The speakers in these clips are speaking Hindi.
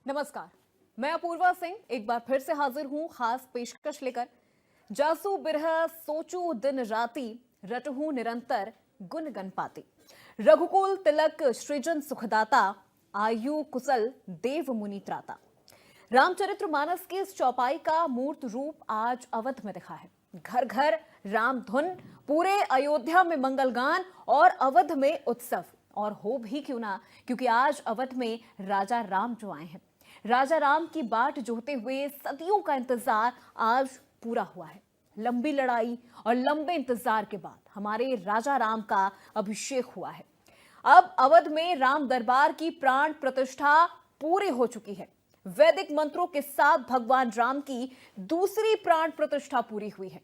नमस्कार, मैं अपूर्वा सिंह एक बार फिर से हाजिर हूं खास पेशकश लेकर। जासू बिरह सोचू दिन राती, रटहूं निरंतर गुन गन पाती। रघुकुल तिलक सृजन सुखदाता, आयु कुशल देव मुनि त्राता। रामचरित्र मानस की इस चौपाई का मूर्त रूप आज अवध में दिखा है। घर घर राम धुन, पूरे अयोध्या में मंगलगान और अवध में उत्सव। और हो भी क्यों ना, क्योंकि आज अवध में राजा राम जो आए हैं। राजा राम की बाट जोहते हुए सदियों का इंतजार आज पूरा हुआ है। लंबी लड़ाई और लंबे इंतजार के बाद हमारे राजा राम का अभिषेक हुआ है। अब अवध में राम दरबार की प्राण प्रतिष्ठा पूरी हो चुकी है। वैदिक मंत्रों के साथ भगवान राम की दूसरी प्राण प्रतिष्ठा पूरी हुई है।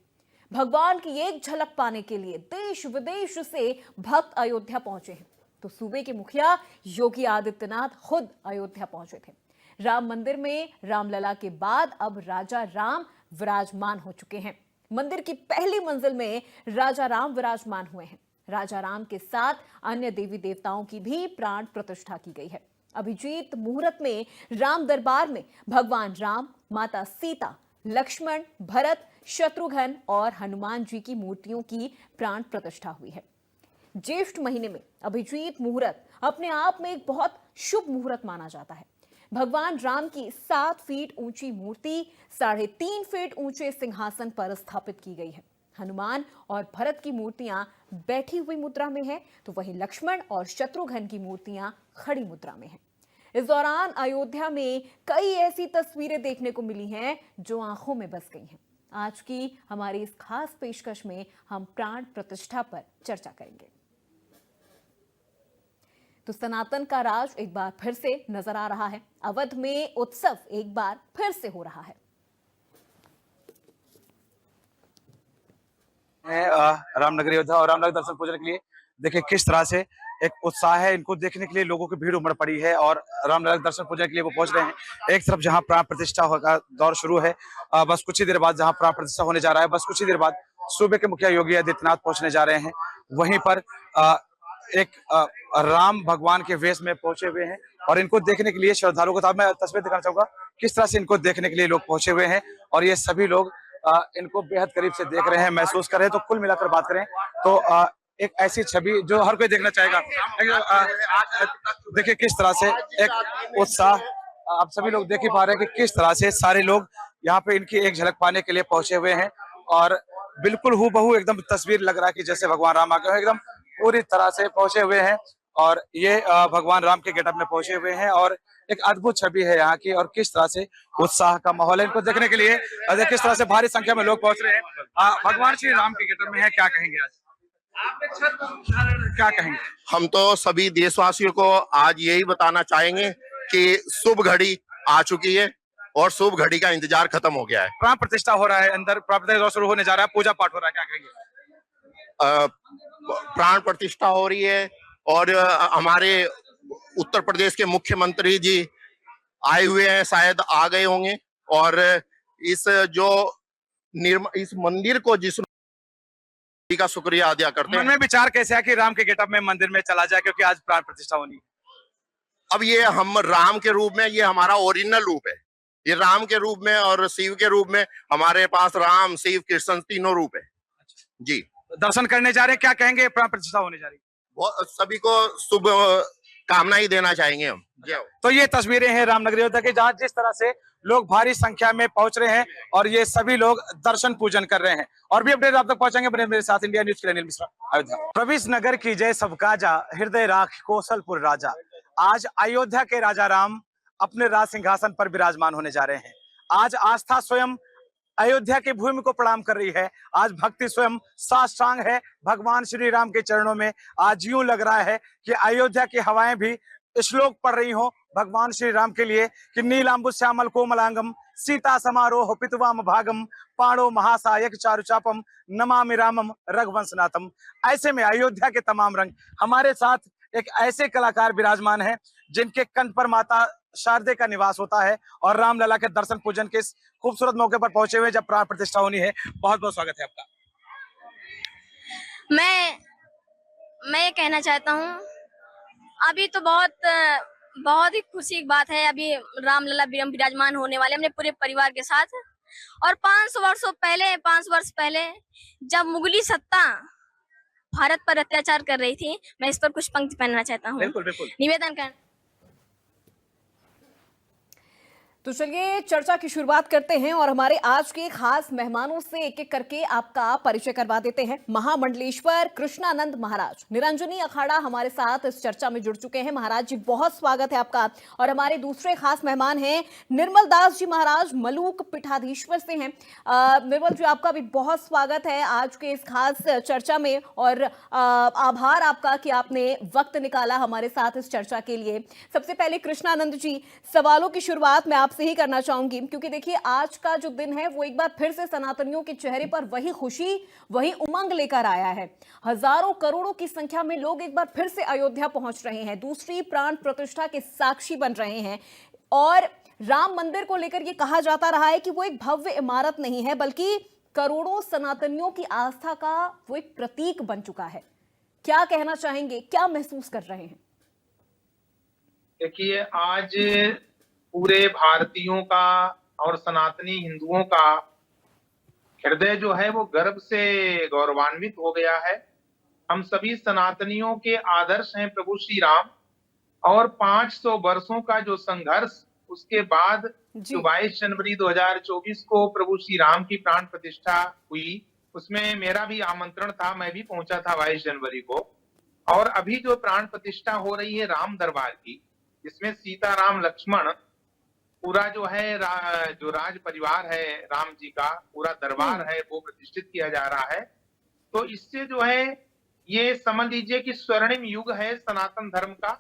भगवान की एक झलक पाने के लिए देश विदेश से भक्त अयोध्या पहुंचे हैं। तो सूबे के मुखिया योगी आदित्यनाथ खुद अयोध्या पहुंचे थे। राम मंदिर में रामलला के बाद अब राजा राम विराजमान हो चुके हैं। मंदिर की पहली मंजिल में राजा राम विराजमान हुए हैं। राजा राम के साथ अन्य देवी देवताओं की भी प्राण प्रतिष्ठा की गई है। अभिजीत मुहूर्त में राम दरबार में भगवान राम, माता सीता, लक्ष्मण, भरत, शत्रुघ्न और हनुमान जी की मूर्तियों की प्राण प्रतिष्ठा हुई है। ज्येष्ठ महीने में अभिजीत मुहूर्त अपने आप में एक बहुत शुभ मुहूर्त माना जाता है। भगवान राम की 7 फीट ऊंची मूर्ति 3.5 फीट ऊंचे सिंहासन पर स्थापित की गई है। हनुमान और भरत की मूर्तियां बैठी हुई मुद्रा में है, तो वहीं लक्ष्मण और शत्रुघ्न की मूर्तियां खड़ी मुद्रा में हैं। इस दौरान अयोध्या में कई ऐसी तस्वीरें देखने को मिली हैं जो आंखों में बस गई हैं। आज की हमारी इस खास पेशकश में हम प्राण प्रतिष्ठा पर चर्चा करेंगे। तो सनातन का राज एक बार फिर से नजर आ रहा है। अवध में उत्सव एक बार फिर से हो रहा है। रामनगरी अयोध्या और रामनगर दर्शन पूजन के लिए देखिए किस तरह से एक उत्साह है। इनको देखने के लिए लोगों की भीड़ उमड़ पड़ी है और रामनगर दर्शन पूजन के लिए वो पहुंच रहे हैं। एक तरफ जहां प्राण प्रतिष्ठा का दौर शुरू है, बस कुछ ही देर बाद जहां प्राण प्रतिष्ठा होने जा रहा है, बस कुछ ही देर बाद सूबे के मुखिया योगी आदित्यनाथ पहुंचने जा रहे हैं। वहीं पर एक राम भगवान के वेश में पहुंचे हुए हैं और इनको देखने के लिए श्रद्धालुओं को मैं तस्वीर दिखाना चाहूंगा किस तरह से इनको देखने के लिए लोग पहुंचे हुए हैं। और ये सभी लोग इनको बेहद करीब से देख रहे हैं, महसूस कर रहे हैं। तो कुल मिलाकर बात करें तो एक ऐसी छवि जो हर कोई देखना चाहेगा। देखिए किस तरह से एक उत्साह आप सभी लोग देख ही पा रहे हैं कि किस तरह से सारे लोग यहाँ पे इनकी एक झलक पाने के लिए पहुंचे हुए हैं। और बिल्कुल हूबहू एकदम तस्वीर लग रहा है कि जैसे भगवान राम आ गए, एकदम पूरी तरह से पहुंचे हुए हैं। और ये भगवान राम के गेटअप में पहुंचे हुए हैं और एक अद्भुत छवि है यहाँ की। और किस तरह से उत्साह का माहौल है इनको देखने के लिए, किस तरह से भारी संख्या में लोग पहुंच रहे हैं। भगवान श्री राम के गेटअप में है, क्या कहेंगे आज? क्या कहेंगे? हम तो सभी देशवासियों को आज यही बताना चाहेंगे कि शुभ घड़ी आ चुकी है और शुभ घड़ी का इंतजार खत्म हो गया है। प्राण प्रतिष्ठा हो रहा है, अंदर प्राण प्रतिष्ठा शुरू होने जा रहा है, पूजा पाठ हो रहा है, क्या कहेंगे? प्राण प्रतिष्ठा हो रही है और हमारे उत्तर प्रदेश के मुख्यमंत्री जी आए हुए हैं, शायद आ गए होंगे। और इस मंदिर को जिस का शुक्रिया अदा करते हैं। मन में विचार कैसे है कि राम के गेटअप में मंदिर में चला जाए, क्योंकि आज प्राण प्रतिष्ठा होनी है? अब ये हम राम के रूप में, ये हमारा ओरिजिनल रूप है। ये राम के रूप में और शिव के रूप में हमारे पास राम, शिव, कृष्ण तीनों रूप है जी। दर्शन करने जा रहे हैं, क्या कहेंगे? प्राण प्रतिष्ठा होने जा रही है, सभी को शुभ कामना ही देना चाहेंगे हम। तो ये तस्वीरें हैं रामनगरी अयोध्या की, जहां जिस तरह से लोग भारी संख्या में पहुंच रहे हैं और ये सभी लोग दर्शन पूजन कर रहे हैं। और भी अपडेट आप तक पहुंचेंगे मेरे साथ। इंडिया न्यूज के लिए अनिल मिश्रा, अयोध्या। प्रवेश नगर की जय सब काजा, हृदय राख कौशलपुर राजा। आज अयोध्या के राजा राम अपने राज सिंहासन पर विराजमान होने जा रहे हैं। आज आस्था स्वयं अयोध्या की भूमि को प्रणाम कर रही है। आज भक्ति स्वयं साष्टांग है भगवान श्री राम के चरणों में। आज यूं लग रहा है कि अयोध्या की हवाएं भी श्लोक पढ़ रही हो भगवान श्री राम के लिए कि नीलांबु श्यामल कोमलांगम, सीता समारोह पितुवाम भागम, पाणो महासायक चारुचापम, नमामि रामम रघुवंशनाथम। ऐसे में अयोध्या के तमाम रंग हमारे साथ एक ऐसे कलाकार विराजमान हैं जिनके कंठ पर माता शारदे का निवास होता है और रामलला के दर्शन पूजन के इस खूबसूरत मौके पर पहुंचे हुए जब प्राण प्रतिष्ठा होनी है। बहुत बहुत स्वागत है आपका। मैं ये कहना चाहता हूँ, अभी तो बहुत बहुत ही खुशी की बात है। अभी रामलला विराजमान होने वाले अपने पूरे परिवार के साथ। और 500 वर्ष पहले जब मुगली सत्ता भारत पर अत्याचार कर रही थी, मैं इस पर कुछ पंक्ति पढ़ना चाहता हूँ। बिल्कुल बिल्कुल। निवेदन कर तो चलिए चर्चा की शुरुआत करते हैं और हमारे आज के खास मेहमानों से एक एक करके आपका परिचय करवा देते हैं। महामंडलेश्वर कृष्णानंद महाराज निरंजनी अखाड़ा हमारे साथ इस चर्चा में जुड़ चुके हैं। महाराज जी बहुत स्वागत है आपका। और हमारे दूसरे खास मेहमान हैं निर्मल दास जी महाराज मलूक पीठाधीश्वर से हैं। निर्मल जी आपका भी बहुत स्वागत है आज के इस खास चर्चा में और आभार आपका कि आपने वक्त निकाला हमारे साथ इस चर्चा के लिए। सबसे पहले कृष्णानंद जी सवालों की शुरुआत मैं आपसे ही करना चाहूंगी क्योंकि देखिए आज का जो दिन है वो एक बार फिर से सनातनियों के चेहरे पर वही खुशी वही उमंग लेकर आया है। हजारों करोड़ों की संख्या में लोग एक बार फिर से अयोध्या पहुंच रहे हैं, दूसरी प्राण प्रतिष्ठा के साक्षी बन रहे हैं। और राम मंदिर को लेकर यह कहा जाता रहा है कि वो एक भव्य इमारत नहीं है बल्कि करोड़ों सनातनियों की आस्था का वो एक प्रतीक बन चुका है। क्या कहना चाहेंगे, क्या महसूस कर रहे हैं? देखिए आज पूरे भारतीयों का और सनातनी हिंदुओं का हृदय जो है वो गर्व से गौरवान्वित हो गया है। हम सभी सनातनियों के आदर्श हैं प्रभु श्री राम और 500 वर्षों का जो संघर्ष उसके बाद जो 22 जनवरी 2024 को प्रभु श्री राम की प्राण प्रतिष्ठा हुई उसमें मेरा भी आमंत्रण था, मैं भी पहुंचा था 22 जनवरी को। और अभी जो प्राण प्रतिष्ठा हो रही है राम दरबार की, जिसमें सीता राम लक्ष्मण पूरा जो है जो राज परिवार है राम जी का पूरा दरबार है वो प्रतिष्ठित किया जा रहा है। तो इससे जो है ये समझ लीजिए कि स्वर्णिम युग है सनातन धर्म का,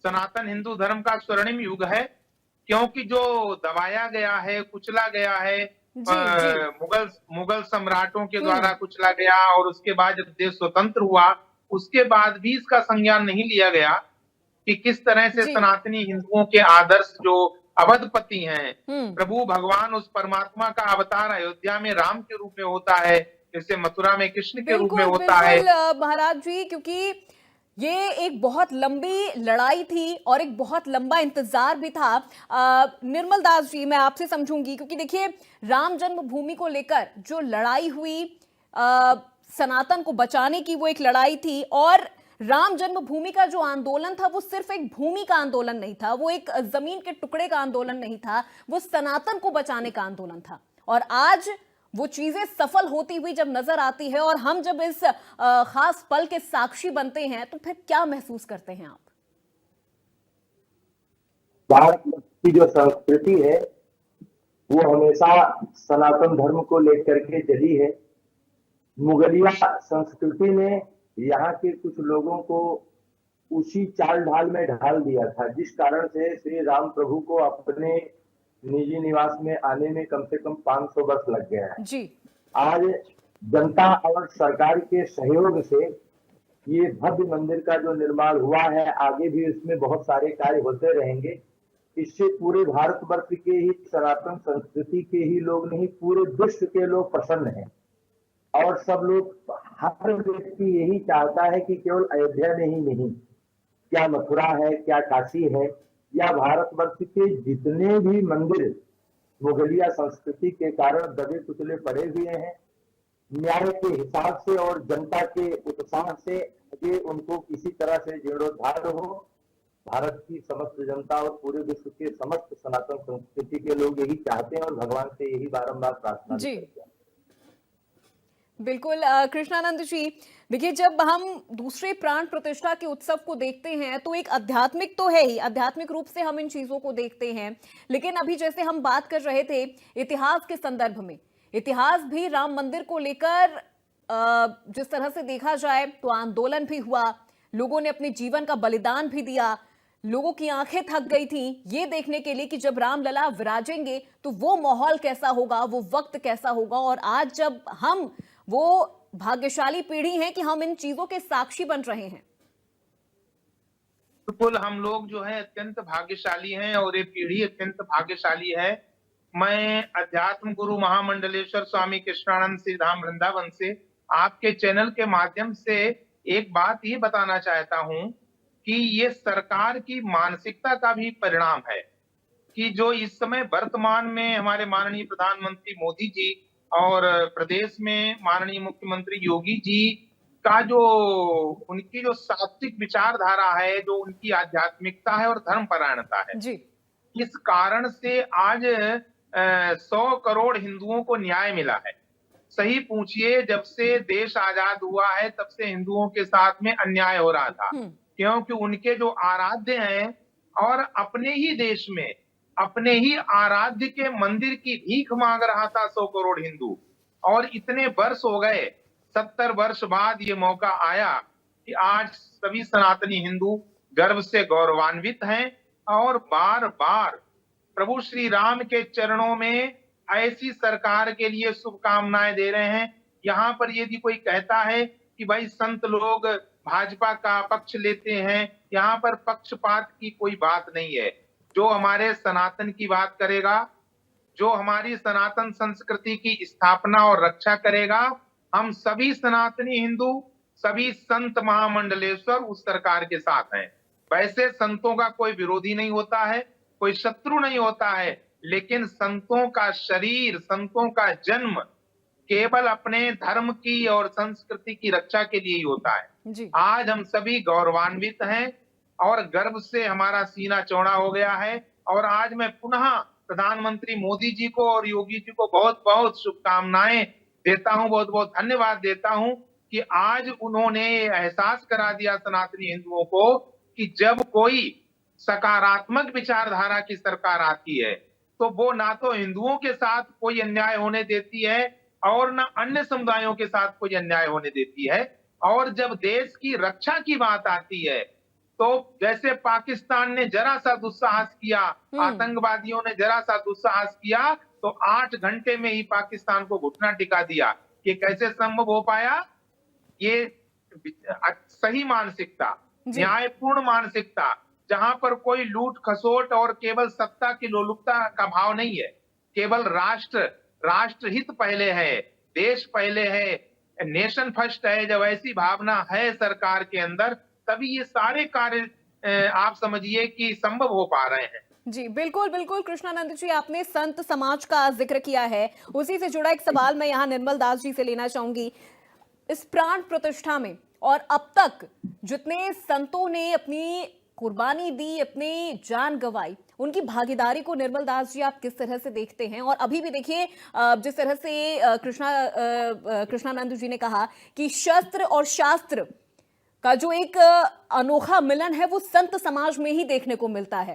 सनातन हिंदू धर्म का स्वर्णिम युग है। क्योंकि जो दबाया गया है, कुचला गया है, मुगल सम्राटों के द्वारा कुचला गया और उसके बाद जब देश स्वतंत्र हुआ उसके बाद भी इसका संज्ञान नहीं लिया गया कि किस तरह से सनातनी हिंदुओं के आदर्श जो अवधपति हैं, प्रभु भगवान उस परमात्मा का अवतार अयोध्या में राम के रूप में होता है, जैसे मथुरा में कृष्ण के रूप में होता है। महाराज जी क्योंकि ये एक बहुत लंबी लड़ाई थी और एक बहुत लंबा इंतजार भी था। निर्मल दास जी मैं आपसे समझूंगी क्योंकि देखिए राम जन्मभूमि को लेकर जो लड़ाई हुई सनातन को बचाने की वो एक लड़ाई थी और राम जन्मभूमि का जो आंदोलन था वो सिर्फ एक भूमि का आंदोलन नहीं था, वो एक जमीन के टुकड़े का आंदोलन नहीं था, वो सनातन को बचाने का आंदोलन था। और आज वो चीजें सफल होती हुई जब नजर आती है और हम जब इस खास पल के साक्षी बनते हैं तो फिर क्या महसूस करते हैं आप? भारत की जो संस्कृति है वो हमेशा सनातन धर्म को लेकर के चली है। मुगलिया संस्कृति ने यहाँ के कुछ लोगों को उसी चाल ढाल में ढाल दिया था, जिस कारण से श्री राम प्रभु को अपने निजी निवास में आने में कम से कम 500 वर्ष लग गया है जी। आज जनता और सरकार के सहयोग से ये भव्य मंदिर का जो निर्माण हुआ है, आगे भी इसमें बहुत सारे कार्य होते रहेंगे। इससे पूरे भारतवर्ष के ही सनातन संस्कृति के ही लोग नहीं, पूरे विश्व के लोग प्रसन्न हैं और सब लोग, हर व्यक्ति यही चाहता है कि केवल अयोध्या में ही नहीं, क्या मथुरा है, क्या काशी है, या भारतवर्ष के जितने भी मंदिर मुगलिया संस्कृति के कारण दबे कुचले पड़े हुए हैं, न्याय के हिसाब से और जनता के उत्साह से आगे उनको किसी तरह से जीर्णोद्धार हो। भारत की समस्त जनता और पूरे विश्व के समस्त सनातन संस्कृति के लोग यही चाहते हैं और भगवान से यही बारंबार प्रार्थना करते हैं। बिल्कुल कृष्णानंद जी, देखिए जब हम दूसरे प्राण प्रतिष्ठा के उत्सव को देखते हैं तो एक आध्यात्मिक तो है ही, आध्यात्मिक रूप से हम इन चीजों को देखते हैं, लेकिन अभी जैसे हम बात कर रहे थे इतिहास के संदर्भ में, इतिहास भी राम मंदिर को लेकर जिस तरह से देखा जाए तो आंदोलन भी हुआ, लोगों ने अपने जीवन का बलिदान भी दिया, लोगों की आंखें थक गई थी ये देखने के लिए कि जब रामलला विराजेंगे तो वो माहौल कैसा होगा, वो वक्त कैसा होगा। और आज जब हम वो भाग्यशाली पीढ़ी है कि हम इन चीजों के साक्षी बन रहे हैं। बिल्कुल हम लोग जो है अत्यंत भाग्यशाली हैं और ये पीढ़ी अत्यंत भाग्यशाली है। मैं अध्यात्म गुरु महामंडलेश्वर स्वामी कृष्णानंद श्री धाम वृंदावन से आपके चैनल के माध्यम से एक बात ये बताना चाहता हूं कि ये सरकार की मानसिकता का भी परिणाम है कि जो इस समय वर्तमान में हमारे माननीय प्रधानमंत्री मोदी जी और प्रदेश में माननीय मुख्यमंत्री योगी जी का जो उनकी जो सात्विक विचारधारा है, जो उनकी आध्यात्मिकता है और धर्मपरायणता है, जी। इस कारण से आज 100 करोड़ हिंदुओं को न्याय मिला है। सही पूछिए, जब से देश आजाद हुआ है तब से हिंदुओं के साथ में अन्याय हो रहा था, क्योंकि उनके जो आराध्य हैं और अपने ही देश में अपने ही आराध्य के मंदिर की भीख मांग रहा था 100 करोड़ हिंदू। और इतने वर्ष हो गए, 70 वर्ष बाद ये मौका आया कि आज सभी सनातनी हिंदू गर्व से गौरवान्वित हैं और बार बार प्रभु श्री राम के चरणों में ऐसी सरकार के लिए शुभकामनाएं दे रहे हैं। यहाँ पर यदि कोई कहता है कि भाई संत लोग भाजपा का पक्ष लेते हैं, यहाँ पर पक्षपात की कोई बात नहीं है। जो हमारे सनातन की बात करेगा, जो हमारी सनातन संस्कृति की स्थापना और रक्षा करेगा, हम सभी सनातनी हिंदू, सभी संत महामंडलेश्वर उस सरकार के साथ हैं। वैसे संतों का कोई विरोधी नहीं होता है, कोई शत्रु नहीं होता है, लेकिन संतों का शरीर, संतों का जन्म केवल अपने धर्म की और संस्कृति की रक्षा के लिए ही होता है। जी। आज हम सभी गौरवान्वित हैं और गर्व से हमारा सीना चौड़ा हो गया है। और आज मैं पुनः प्रधानमंत्री मोदी जी को और योगी जी को बहुत बहुत शुभकामनाएं देता हूं, बहुत बहुत धन्यवाद देता हूं कि आज उन्होंने एहसास करा दिया सनातनी हिंदुओं को कि जब कोई सकारात्मक विचारधारा की सरकार आती है तो वो ना तो हिंदुओं के साथ कोई अन्याय होने देती है और न अन्य समुदायों के साथ कोई अन्याय होने देती है। और जब देश की रक्षा की बात आती है तो जैसे पाकिस्तान ने जरा सा दुस्साहस किया, आतंकवादियों ने जरा सा दुस्साहस किया, तो 8 घंटे में ही पाकिस्तान को घुटना टिका दिया। ये कैसे संभव हो पाया? ये सही मानसिकता, न्यायपूर्ण मानसिकता, जहां पर कोई लूट खसोट और केवल सत्ता की लोलुपता का भाव नहीं है, केवल राष्ट्रहित पहले है, देश पहले है, नेशन फर्स्ट है। जब ऐसी भावना है सरकार के अंदर, तभी ये सारे कार्य आप समझिए कि संभव हो पा रहे हैं। जी बिल्कुल बिल्कुल। कृष्णानंद जी, आपने संत समाज का जिक्र किया है, उसी से जुड़ा एक सवाल मैं यहाँ निर्मल दास जी से लेना चाहूंगी। इस प्राण प्रतिष्ठा में और अब तक जितने संतों ने अपनी कुर्बानी दी, अपनी जान गंवाई, उनकी भागीदारी को निर्मल दास जी आप किस तरह से देखते हैं? और अभी भी देखिए जिस तरह से कृष्णानंद जी ने कहा कि शस्त्र और शास्त्र का जो एक अनोखा मिलन है वो संत समाज में ही देखने को मिलता है।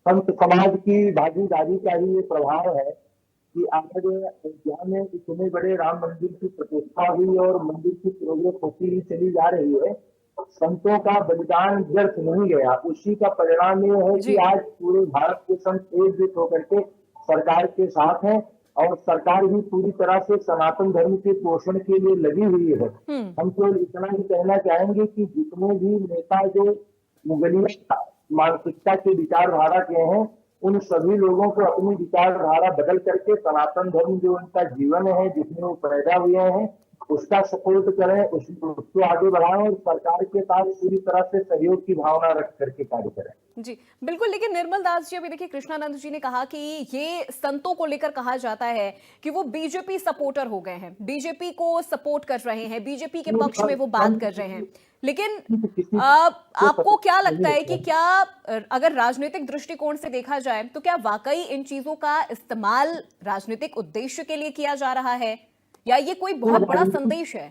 संत समाज की भागीदारी का ही ये प्रभाव है कि आज अयोध्या में इतने बड़े राम मंदिर की प्रतिष्ठा हुई और मंदिर की प्रोग्रेस होती ही चली जा रही है। संतों का बलिदान व्यर्थ नहीं गया। उसी का परिणाम ये है कि आज पूरे भारत के संत एकजुट होकर के सरकार के साथ हैं और सरकार भी पूरी तरह से सनातन धर्म के पोषण के लिए लगी हुई है। हम तो इतना ही कहना चाहेंगे कि जितने भी नेता जो मुगलिया मानसिकता के विचारधारा के हैं, उन सभी लोगों को अपनी विचारधारा बदल करके सनातन धर्म जो उनका जीवन है, जिसमें वो पैदा हुए हैं, उसका सपोर्ट करें, उसको आगे बढ़ाएं और सरकार के साथ पूरी तरह से सहयोग की भावना रख करके कार्य करें। जी बिल्कुल। लेकिन निर्मल दास जी, अभी देखिए कृष्णानंद जी ने कहा कि ये संतों को लेकर कहा जाता है कि वो बीजेपी सपोर्टर हो गए हैं, बीजेपी को सपोर्ट कर रहे हैं, बीजेपी के पक्ष में वो बात कर रहे हैं। लेकिन आपको क्या लगता है कि क्या अगर राजनीतिक दृष्टिकोण से देखा जाए तो क्या वाकई इन चीजों का इस्तेमाल राजनीतिक उद्देश्य के लिए किया जा रहा है, या ये कोई बहुत बड़ा संदेश है?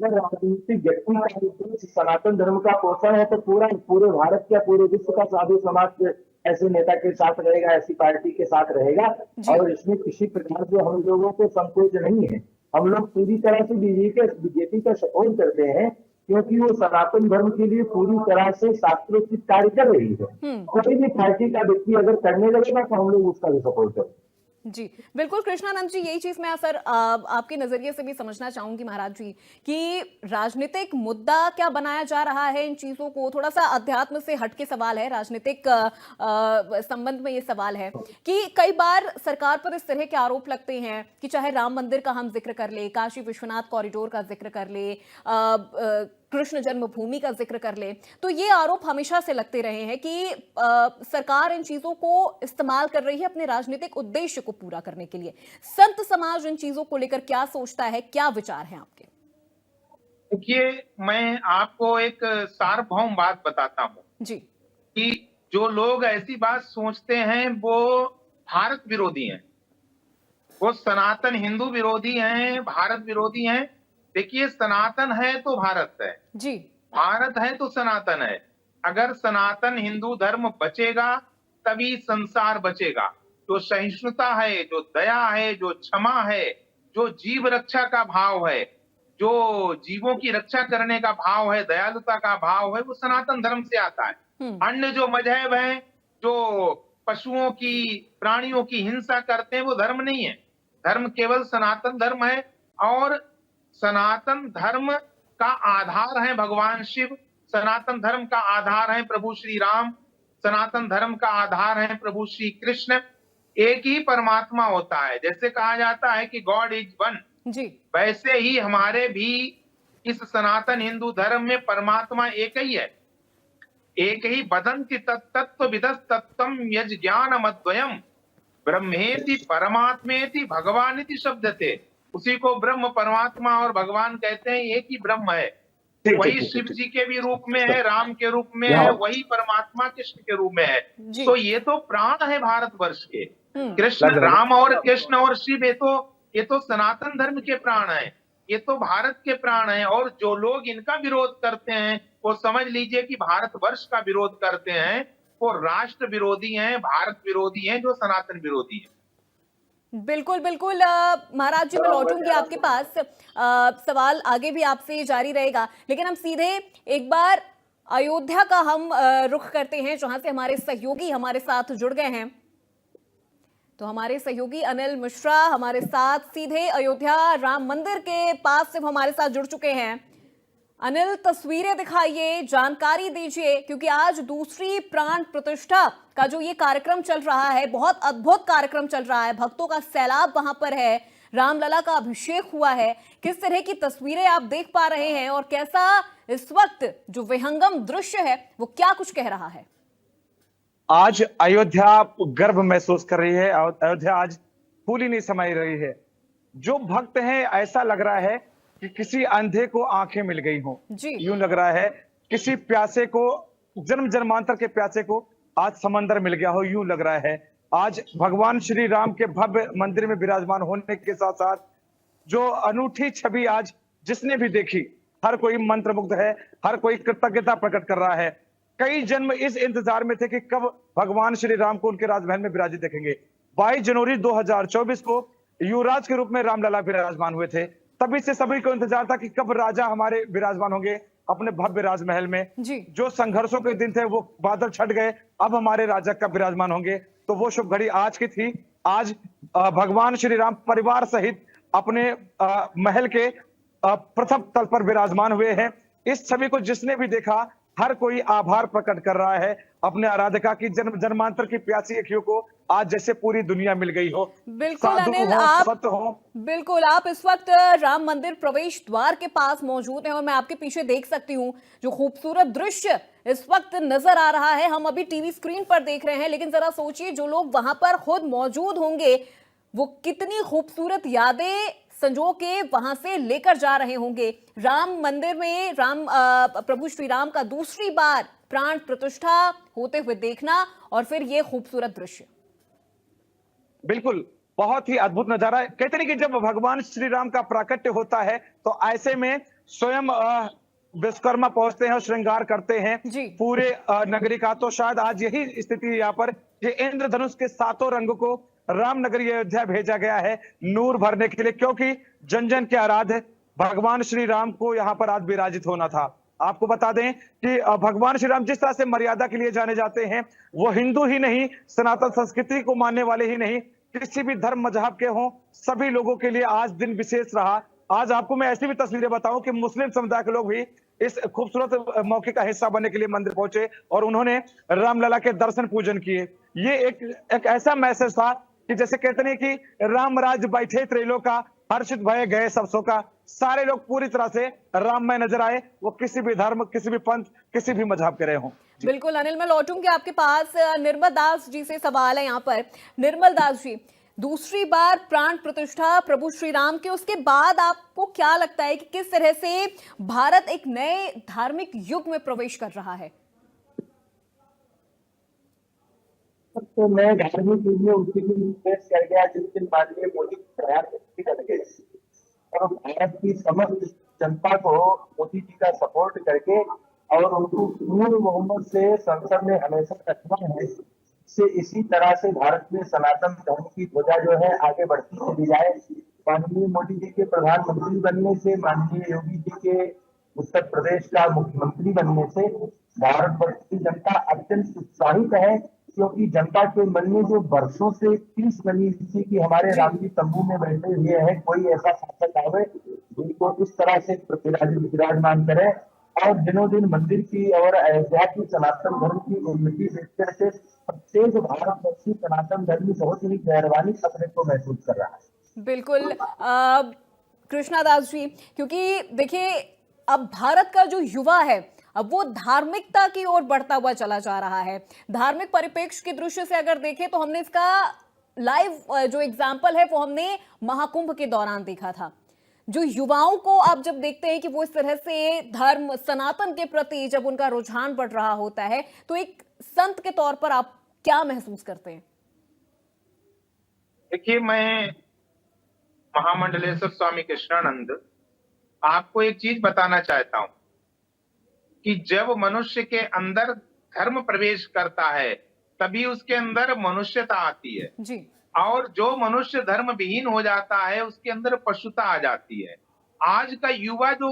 अगर राजनीतिक व्यक्ति का उद्देश्य सनातन धर्म का पोषण है तो पूरे भारत या पूरे विश्व का साधु समाज ऐसे नेता के साथ रहेगा, ऐसी पार्टी के साथ रहेगा। और इसमें किसी प्रकार से हम लोगों को संकोच नहीं है। हम लोग पूरी तरह से बीजेपी का सपोर्ट करते हैं क्योंकि वो सनातन धर्म के लिए पूरी तरह से शास्त्रोचित कार्य कर रही है। कोई भी पार्टी का व्यक्ति अगर करने लगेगा तो हम लोग उसका भी सपोर्ट करेंगे। जी बिल्कुल। कृष्णानंद जी, यही चीज मैं सर आपके नजरिए से भी समझना चाहूंगी महाराज जी कि राजनीतिक मुद्दा क्या बनाया जा रहा है इन चीजों को। थोड़ा सा अध्यात्म से हटके सवाल है, राजनीतिक संबंध में ये सवाल है कि कई बार सरकार पर इस तरह के आरोप लगते हैं कि चाहे राम मंदिर का हम जिक्र कर ले, काशी विश्वनाथ कॉरिडोर का जिक्र कर ले, कृष्ण जन्मभूमि का जिक्र कर ले, तो ये आरोप हमेशा से लगते रहे हैं कि सरकार इन चीजों को इस्तेमाल कर रही है अपने राजनीतिक उद्देश्य को पूरा करने के लिए। संत समाज इन चीजों को लेकर क्या सोचता है, क्या विचार हैं आपके? देखिए, मैं आपको एक सार्वभौम बात बताता हूँ जी। कि जो लोग ऐसी बात सोचते हैं वो भारत विरोधी हैं, वो सनातन हिंदू विरोधी हैं, भारत विरोधी हैं। देखिए, सनातन है तो भारत है, जी। भारत है तो सनातन है। अगर सनातन हिंदू धर्म बचेगा तभी संसार बचेगा। जो सहिष्णुता है, जो दया है, जो क्षमा है, जो जीव रक्षा का भाव है, जो जीवों की रक्षा करने का भाव है, दयालुता का भाव है, वो सनातन धर्म से आता है। अन्य जो मजहब हैं, जो पशुओं की, प्राणियों की हिंसा करते हैं, वो धर्म नहीं है। धर्म केवल सनातन धर्म है, और सनातन धर्म का आधार है भगवान शिव, सनातन धर्म का आधार है प्रभु श्री राम, सनातन धर्म का आधार है प्रभु श्री कृष्ण। एक ही परमात्मा होता है। जैसे कहा जाता है कि गॉड इज वन, जी। वैसे ही हमारे भी इस सनातन हिंदू धर्म में परमात्मा एक ही है। एक ही वदन्ति तत्तत्व विदस्तत्वम यज ज्ञानम अद्वयम ब्रह्मेति परमात्मेति भगवानिति शब्दते। उसी को ब्रह्म, परमात्मा और भगवान कहते हैं। एक ही ब्रह्म है, वही शिव जी के भी रूप में है, राम के रूप में है, वही परमात्मा कृष्ण के रूप में है। तो ये तो प्राण है भारतवर्ष के। कृष्ण, राम और कृष्ण और शिव, ये तो सनातन धर्म के प्राण हैं, ये तो भारत के प्राण हैं। और जो लोग इनका विरोध करते हैं वो समझ लीजिए कि भारतवर्ष का विरोध करते हैं, वो राष्ट्र विरोधी हैं, भारत विरोधी हैं, जो सनातन विरोधी हैं। बिल्कुल बिल्कुल। महाराज जी, मैं लौटूंगी आपके पास। सवाल आगे भी आपसे जारी रहेगा, लेकिन हम सीधे एक बार अयोध्या का हम रुख करते हैं, जहां से हमारे सहयोगी हमारे साथ जुड़ गए हैं। तो हमारे सहयोगी अनिल मिश्रा हमारे साथ सीधे अयोध्या राम मंदिर के पास से हमारे साथ जुड़ चुके हैं। अनिल, तस्वीरें दिखाइए, जानकारी दीजिए, क्योंकि आज दूसरी प्राण प्रतिष्ठा का जो ये कार्यक्रम चल रहा है, बहुत अद्भुत कार्यक्रम चल रहा है, भक्तों का सैलाब वहां पर है, रामलला का अभिषेक हुआ है। किस तरह की तस्वीरें आप देख पा रहे हैं और कैसा इस वक्त जो विहंगम दृश्य है वो क्या कुछ कह रहा है? आज अयोध्या गर्व महसूस कर रही है। अयोध्या आज फूली नहीं समाई रही है। जो भक्त हैं, ऐसा लग रहा है कि किसी अंधे को आंखें मिल गई हो। यूं लग रहा है किसी प्यासे को, जन्म जन्मांतर के प्यासे को आज समंदर मिल गया हो, यूं लग रहा है। आज भगवान श्री राम के भव्य मंदिर में विराजमान होने के साथ साथ जो अनूठी छवि आज जिसने भी देखी, हर कोई मंत्रमुग्ध है, हर कोई कृतज्ञता प्रकट कर रहा है। कई जन्म इस इंतजार में थे कि कब भगवान श्री राम को उनके राजमहल में विराजित देखेंगे। 22 जनवरी 2024 को युवराज के रूप में रामलला विराजमान हुए थे। तभी से सभी को इंतजार था कि कब राजा हमारे विराजमान होंगे अपने भव्य राजमहल में। जो संघर्षों के दिन थे वो बादल छट गए, अब हमारे राजा कब विराजमान होंगे। तो वो शुभ घड़ी आज की थी। आज भगवान श्री राम परिवार सहित अपने महल के प्रथम तल पर विराजमान हुए हैं। इस छवि को जिसने भी देखा, हर कोई आभार प्रकट कर रहा है अपने आराधिका की, जन्म जन्मांतर की प्यासी अखियों को आज जैसे पूरी दुनिया मिल गई हो। बिल्कुल अनिल, बिल्कुल आप इस वक्त राम मंदिर प्रवेश द्वार के पास मौजूद हैं और मैं आपके पीछे देख सकती हूँ जो खूबसूरत दृश्य इस वक्त नजर आ रहा है। हम अभी टीवी स्क्रीन पर देख रहे हैं, लेकिन जरा सोचिए जो लोग वहां पर खुद मौजूद होंगे वो कितनी खूबसूरत यादें संजो के वहां से लेकर जा रहे होंगे। राम मंदिर में प्रभु श्री राम का दूसरी बार प्राण प्रतिष्ठा होते हुए देखना और फिर ये खूबसूरत दृश्य, बिल्कुल बहुत ही अद्भुत नजारा है। कहते नहीं कि जब भगवान श्री राम का प्राकट्य होता है तो ऐसे में स्वयं विश्वकर्मा पहुंचते हैं और श्रृंगार करते हैं पूरे नगरी का। तो शायद आज यही स्थिति है यहाँ पर कि इंद्रधनुष के 7 रंगों को रामनगरी अयोध्या भेजा गया है नूर भरने के लिए, क्योंकि जन जन के आराध्य भगवान श्री राम को यहाँ पर आज विराजित होना था। आपको बता दें कि भगवान श्री राम जिस तरह से मर्यादा के लिए जाने जाते हैं, वो हिंदू ही नहीं, सनातन संस्कृति को मानने वाले ही नहीं, किसी भी धर्म मजहब के हों, सभी लोगों के लिए आज दिन विशेष रहा। आज आपको मैं ऐसी भी तस्वीरें बताऊं कि मुस्लिम समुदाय के लोग भी इस खूबसूरत मौके का हिस्सा बनने के लिए मंदिर पहुंचे और उन्होंने रामलला के दर्शन पूजन किए। ये एक ऐसा मैसेज था कि जैसे कहते नहीं कि राम राज बैठे त्रैलोका, हर्षित भय गए सब शोका। सारे लोग पूरी तरह से राममय नजर आए, वो किसी भी धर्म, किसी भी पंथ, किसी भी मजहब के रहे हों। बिल्कुल अनिल, मैं लौटूंगी आपके पास। निर्मल दास जी से सवाल है यहाँ पर। निर्मल दास जी, दूसरी बार प्राण प्रतिष्ठा प्रभु श्री राम के, उसके बाद आपको क्या लगता है कि किस तरह से भारत एक नए धार्मिक युग में प्रवेश कर रहा है? तो मैं धार्मिक युग में उसी दिन पेश कर गया जिस दिन माननीय मोदी प्रधानमंत्री बन गए और भारत की समस्त जनता को मोदी जी का सपोर्ट करके और उनको पूर्ण बहुमत से संसद में हमेशा रखना है। से इसी तरह से भारत में सनातन धर्म की ध्वजा जो है आगे बढ़ती चली जाए। माननीय मोदी जी के प्रधानमंत्री बनने से, माननीय योगी जी के उत्तर प्रदेश का मुख्यमंत्री बनने से भारतवर्ष की जनता अत्यंत उत्साहित है, क्योंकि जनता के मन में जो वर्षों से तीस बनी थी कि हमारे राम जी तंबू में बैठे हुए हैं, कोई ऐसा शासक आवे जिनको इस तरह से विराजमान करे और दिनों दिन मंदिर की और अयोध्या की सनातन धर्म की उन्नति देख करके प्रत्येक भारतवर्षी सनातन धर्मी बहुत ही गौरवान्वित अपने को महसूस कर रहा है। बिल्कुल कृष्णा दास जी, क्योंकि देखिए अब भारत का जो युवा है अब वो धार्मिकता की ओर बढ़ता हुआ चला जा रहा है। धार्मिक परिप्रेक्ष्य की दृष्टि से अगर देखें तो हमने इसका लाइव जो एग्जाम्पल है वो हमने महाकुंभ के दौरान देखा था। जो युवाओं को आप जब देखते हैं कि वो इस तरह से धर्म सनातन के प्रति जब उनका रुझान बढ़ रहा होता है, तो एक संत के तौर पर आप क्या महसूस करते हैं? देखिए, मैं महामंडलेश्वर स्वामी कृष्णानंद आपको एक चीज बताना चाहता हूं कि जब मनुष्य के अंदर धर्म प्रवेश करता है तभी उसके अंदर मनुष्यता आती है जी। और जो मनुष्य धर्म विहीन हो जाता है उसके अंदर पशुता आ जाती है। आज का युवा जो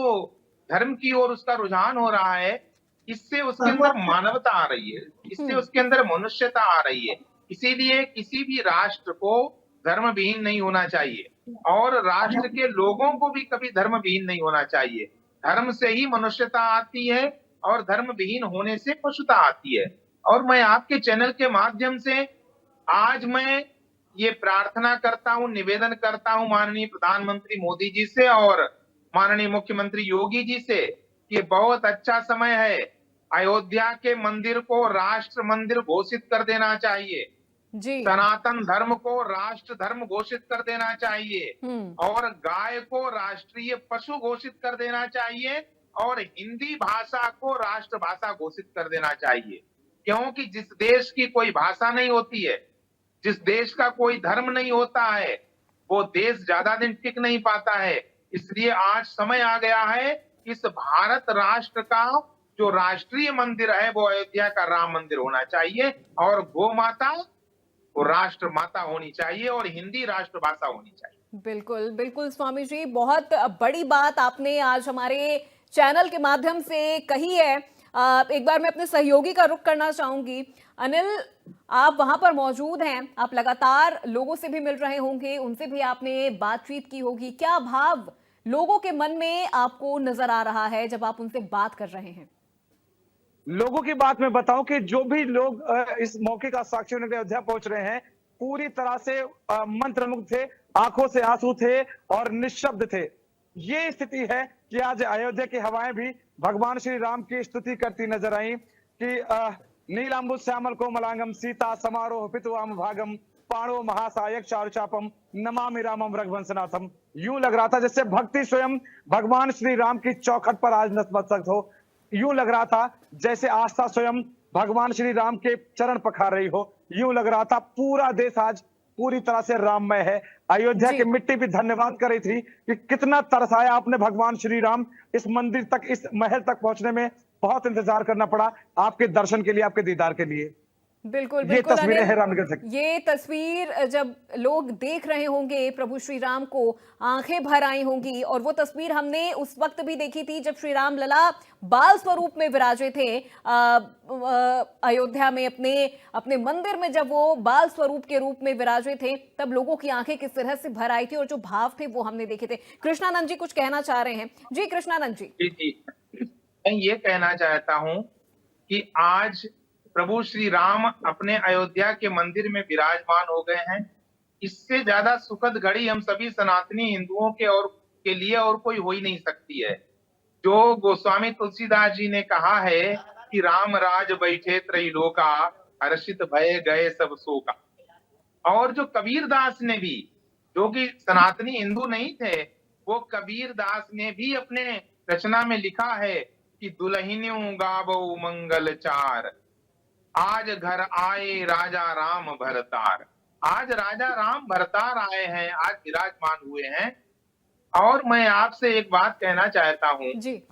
धर्म की ओर उसका रुझान हो रहा है, इससे उसके अंदर मानवता आ रही है, इससे उसके अंदर मनुष्यता आ रही है। इसीलिए किसी भी राष्ट्र को धर्म विहीन नहीं होना चाहिए और राष्ट्र के लोगों को भी कभी धर्म विहीन नहीं होना चाहिए। धर्म से ही मनुष्यता आती है और धर्म विहीन होने से पशुता आती है। और मैं आपके चैनल के माध्यम से आज मैं ये प्रार्थना करता हूं, निवेदन करता हूं माननीय प्रधानमंत्री मोदी जी से और माननीय मुख्यमंत्री योगी जी से कि बहुत अच्छा समय है, अयोध्या के मंदिर को राष्ट्र मंदिर घोषित कर देना चाहिए जी। सनातन धर्म को राष्ट्र धर्म घोषित कर देना चाहिए और गाय को राष्ट्रीय पशु घोषित कर देना चाहिए और हिंदी भाषा को राष्ट्र भाषा घोषित कर देना चाहिए। क्योंकि जिस देश की कोई भाषा नहीं होती है, जिस देश का कोई धर्म नहीं होता है, वो देश ज्यादा दिन टिक नहीं पाता है। इसलिए आज समय आ गया है, इस भारत राष्ट्र का जो राष्ट्रीय मंदिर है वो अयोध्या का राम मंदिर होना चाहिए और गौ माता वो राष्ट्र माता होनी चाहिए और हिंदी राष्ट्रभाषा होनी चाहिए। बिल्कुल बिल्कुल स्वामी जी, बहुत बड़ी बात आपने आज हमारे चैनल के माध्यम से कही है। एक बार मैं अपने सहयोगी का रुख करना चाहूंगी। अनिल, आप वहां पर मौजूद हैं, आप लगातार लोगों से भी मिल रहे होंगे, उनसे भी आपने बातचीत की होगी। क्या भाव लोगों के मन में आपको नजर आ रहा है जब आप उनसे बात कर रहे हैं? लोगों की बात मैं बताऊं कि जो भी लोग इस मौके का साक्षी होने के लिए अयोध्या पहुंच रहे हैं, पूरी तरह से मंत्रमुग्ध थे, आंखों से आंसू थे और निशब्द थे। ये स्थिति है कि आज अयोध्या की हवाएं भी भगवान श्री राम की स्तुति करती नजर आई कि नीलांबु श्यामल कोमलांगम सीता समारोह पितुवाम भागम पाणो महासायक चारुचापम नमामि रामम रघुवंशनाथम। यूं लग रहा था जैसे भक्ति स्वयं भगवान श्री राम की चौखट पर आज नतमस्तक हो। यूं लग रहा था जैसे आस्था स्वयं भगवान श्री राम के चरण पखार रही हो। यूं लग रहा था पूरा देश आज पूरी तरह से राममय है। अयोध्या की मिट्टी भी धन्यवाद कर रही थी कि कितना तरसाया आपने भगवान श्री राम। इस मंदिर तक, इस महल तक पहुंचने में बहुत इंतजार करना पड़ा आपके दर्शन के लिए, आपके दीदार के लिए। बिल्कुल ये बिल्कुल तस्वीरें हैं अनिल, रामनगर से। ये तस्वीर जब लोग देख रहे होंगे प्रभु श्री राम को, आंखें भर आई होंगी। और वो तस्वीर हमने उस वक्त भी देखी थी जब श्री राम लला बाल स्वरूप में विराजे थे अयोध्या में, अपने मंदिर में जब वो बाल स्वरूप के रूप में विराजे थे, तब लोगों की आंखें किस तरह से भर आई थी और जो भाव थे वो हमने देखे थे। कृष्णानंद जी कुछ कहना चाह रहे हैं? जी कृष्णानंद जी। जी, मैं ये कहना चाहता हूं कि आज प्रभु श्री राम अपने अयोध्या के मंदिर में विराजमान हो गए हैं। इससे ज्यादा सुखद घड़ी हम सभी सनातनी हिंदुओं के और के लिए और कोई हो ही नहीं सकती है। जो गोस्वामी तुलसीदास जी ने कहा है कि राम राज बैठे त्रैलोका, हर्षित भय गए सब शोका। और जो कबीर दास ने भी, जो कि सनातनी हिंदू नहीं थे, वो कबीर दास ने भी अपने रचना में लिखा है कि दुल्हनियों गावो मंगल चार, आज घर आए राजा राम भरतार। आज राजा राम भरतार आए हैं, आज विराजमान हुए हैं। और मैं आपसे एक बात कहना चाहता हूँ, जी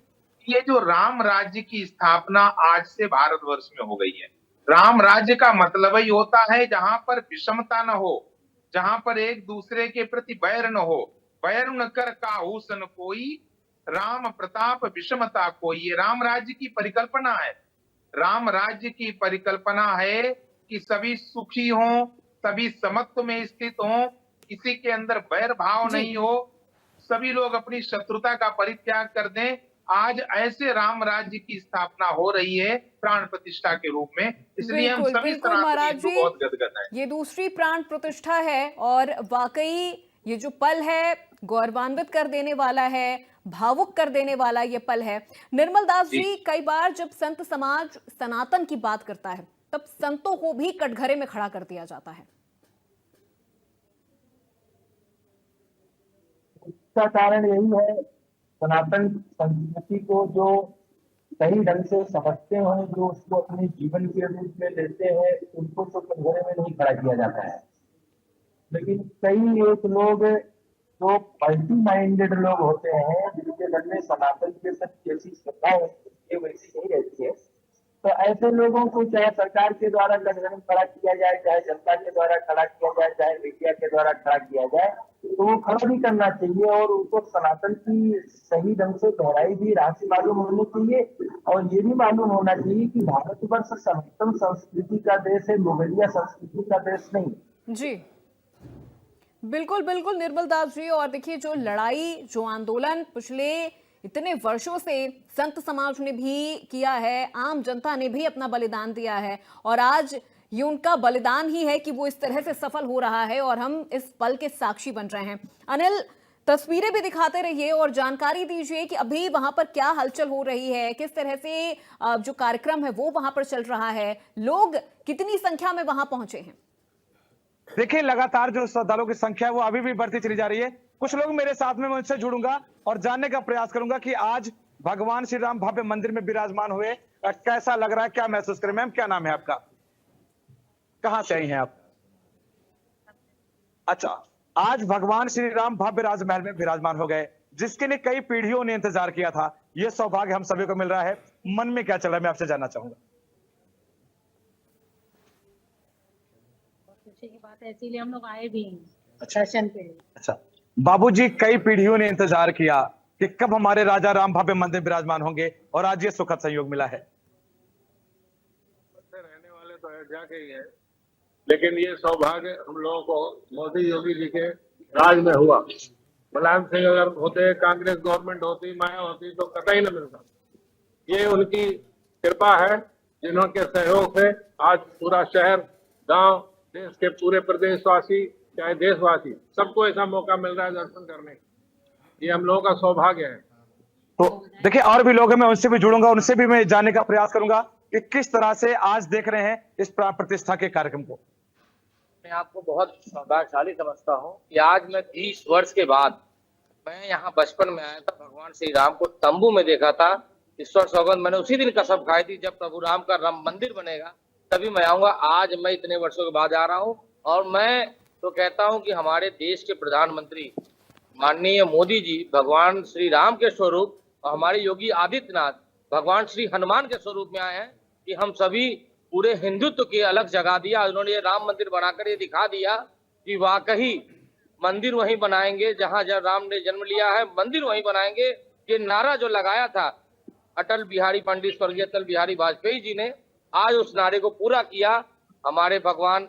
ये जो राम राज्य की स्थापना आज से भारतवर्ष में हो गई है। राम राज्य का मतलब ही होता है जहां पर विषमता न हो, जहां पर एक दूसरे के प्रति बैर न हो। बैर न कर काहू सन कोई, राम प्रताप विषमता कोई। ये राम राज्य की परिकल्पना है। राम राज्य की परिकल्पना है कि सभी सुखी हों, सभी समत्व में स्थित हों, किसी के अंदर बैर भाव जी। नहीं हो, सभी लोग अपनी शत्रुता का परित्याग कर दें। आज ऐसे राम राज्य की स्थापना हो रही है प्राण प्रतिष्ठा के रूप में, इसलिए हम बिल्कुल सभी बिल्कुल सनातनी महाराज हिंदू जी, बहुत गदगद हैं। ये दूसरी प्राण प्रतिष्ठा है और वाकई ये जो पल है गौरवान्वित कर देने वाला है, भावुक कर देने वाला ये पल है। निर्मल दास जी, कई बार जब संत समाज सनातन की बात करता है तब संतों को भी कटघरे में खड़ा कर दिया जाता है। इसका कारण यही है, सनातन संस्कृति को जो सही ढंग से समझते हैं, जो उसको अपने जीवन के रूप में लेते हैं, उनको तो कटघरे में नहीं खड़ा किया जाता है। लेकिन कई एक लोग जो मल्टी माइंडेड लोग होते हैं, जिनके मन में सनातन के प्रति जैसी श्रद्धा है वैसी नहीं रहती है, तो ऐसे लोगों को चाहे सरकार के द्वारा कटघरे में खड़ा किया जाए, चाहे जनता के द्वारा खड़ा किया जाए, चाहे मीडिया के द्वारा खड़ा किया जाए, तो वो खड़ा भी करना चाहिए और उनको सनातन की सही ढंग से गहराई भी राशि मालूम होनी चाहिए। और ये भी मालूम होना चाहिए कि भारतवर्ष सनातन संस्कृति का देश है, मुगलिया संस्कृति का देश नहीं। जी बिल्कुल बिल्कुल निर्मल दास जी, और देखिए जो लड़ाई, जो आंदोलन पिछले इतने वर्षों से संत समाज ने भी किया है, आम जनता ने भी अपना बलिदान दिया है, और आज ये उनका बलिदान ही है कि वो इस तरह से सफल हो रहा है और हम इस पल के साक्षी बन रहे हैं। अनिल, तस्वीरें भी दिखाते रहिए और जानकारी दीजिए कि अभी वहां पर क्या हलचल हो रही है, किस तरह से जो कार्यक्रम है वो वहां पर चल रहा है, लोग कितनी संख्या में वहां पहुंचे हैं। देखिए, लगातार जो श्रद्धालुओं की संख्या है वो अभी भी बढ़ती चली जा रही है। कुछ लोग मेरे साथ में, मैं उनसे जुड़ूंगा और जानने का प्रयास करूंगा कि आज भगवान श्री राम भव्य मंदिर में विराजमान हुए, कैसा लग रहा है, क्या महसूस करें। मैम, क्या नाम है आपका, कहां से आई हैं आप? अच्छा, आज भगवान श्री राम भव्य राजमहल में विराजमान हो गए, जिसके लिए कई पीढ़ियों ने इंतजार किया था। यह सौभाग्य हम सभी को मिल रहा है। मन में क्या चल रहा है, मैं आपसे जानना चाहूंगा। की बात है, इसीलिए हम लोग आए भी हैं अच्छा। दर्शन के लिए। अच्छा बाबूजी, कई पीढ़ियों ने इंतजार किया कि कब हमारे राजा राम भव्य मंदिर विराजमान होंगे, और आज ये सुखद संयोग मिला है। रहने वाले तो अयोध्या के ही है, लेकिन ये सौभाग्य हम लोगों को मोदी योगी जी के राज में हुआ। मुलायम सिंह अगर होते, कांग्रेस गवर्नमेंट होती, माया होती, तो कतई न मिलता। ये उनकी कृपा है, जिन्होंने सहयोग से आज पूरा शहर, गांव, देश के पूरे प्रदेशवासी, चाहे देशवासी, सबको ऐसा मौका मिल रहा है दर्शन करने। ये हम लोगों का सौभाग्य है। तो देखिए, और भी लोग हैं, मैं उनसे भी जुड़ूंगा, उनसे भी मैं जानने का प्रयास करूंगा कि किस तरह से आज देख रहे हैं इस प्राण प्रतिष्ठा के कार्यक्रम को। मैं आपको बहुत सौभाग्यशाली समझता हूँ कि आज मैं 30 वर्ष के बाद, मैं यहाँ बचपन में आया था, भगवान श्री राम को तंबू में देखा था। ईश्वर सौगंध, मैंने उसी दिन कसम खाई थी जब प्रभु राम का राम मंदिर बनेगा तभी मैं आऊंगा। आज मैं इतने वर्षों के बाद आ रहा हूँ, और मैं तो कहता हूँ कि हमारे देश के प्रधानमंत्री माननीय मोदी जी भगवान श्री राम के स्वरूप, और हमारे योगी आदित्यनाथ भगवान श्री हनुमान के स्वरूप में आए हैं कि हम सभी पूरे हिंदुत्व की अलग जगा दिया। उन्होंने ये राम मंदिर बनाकर ये दिखा दिया कि वाकई मंदिर वहीं बनाएंगे जहां राम ने जन्म लिया है, मंदिर वहीं बनाएंगे। ये नारा जो लगाया था अटल बिहारी पंडित स्वर्गीय अटल बिहारी वाजपेयी जी ने, आज उस नारे को पूरा किया। हमारे भगवान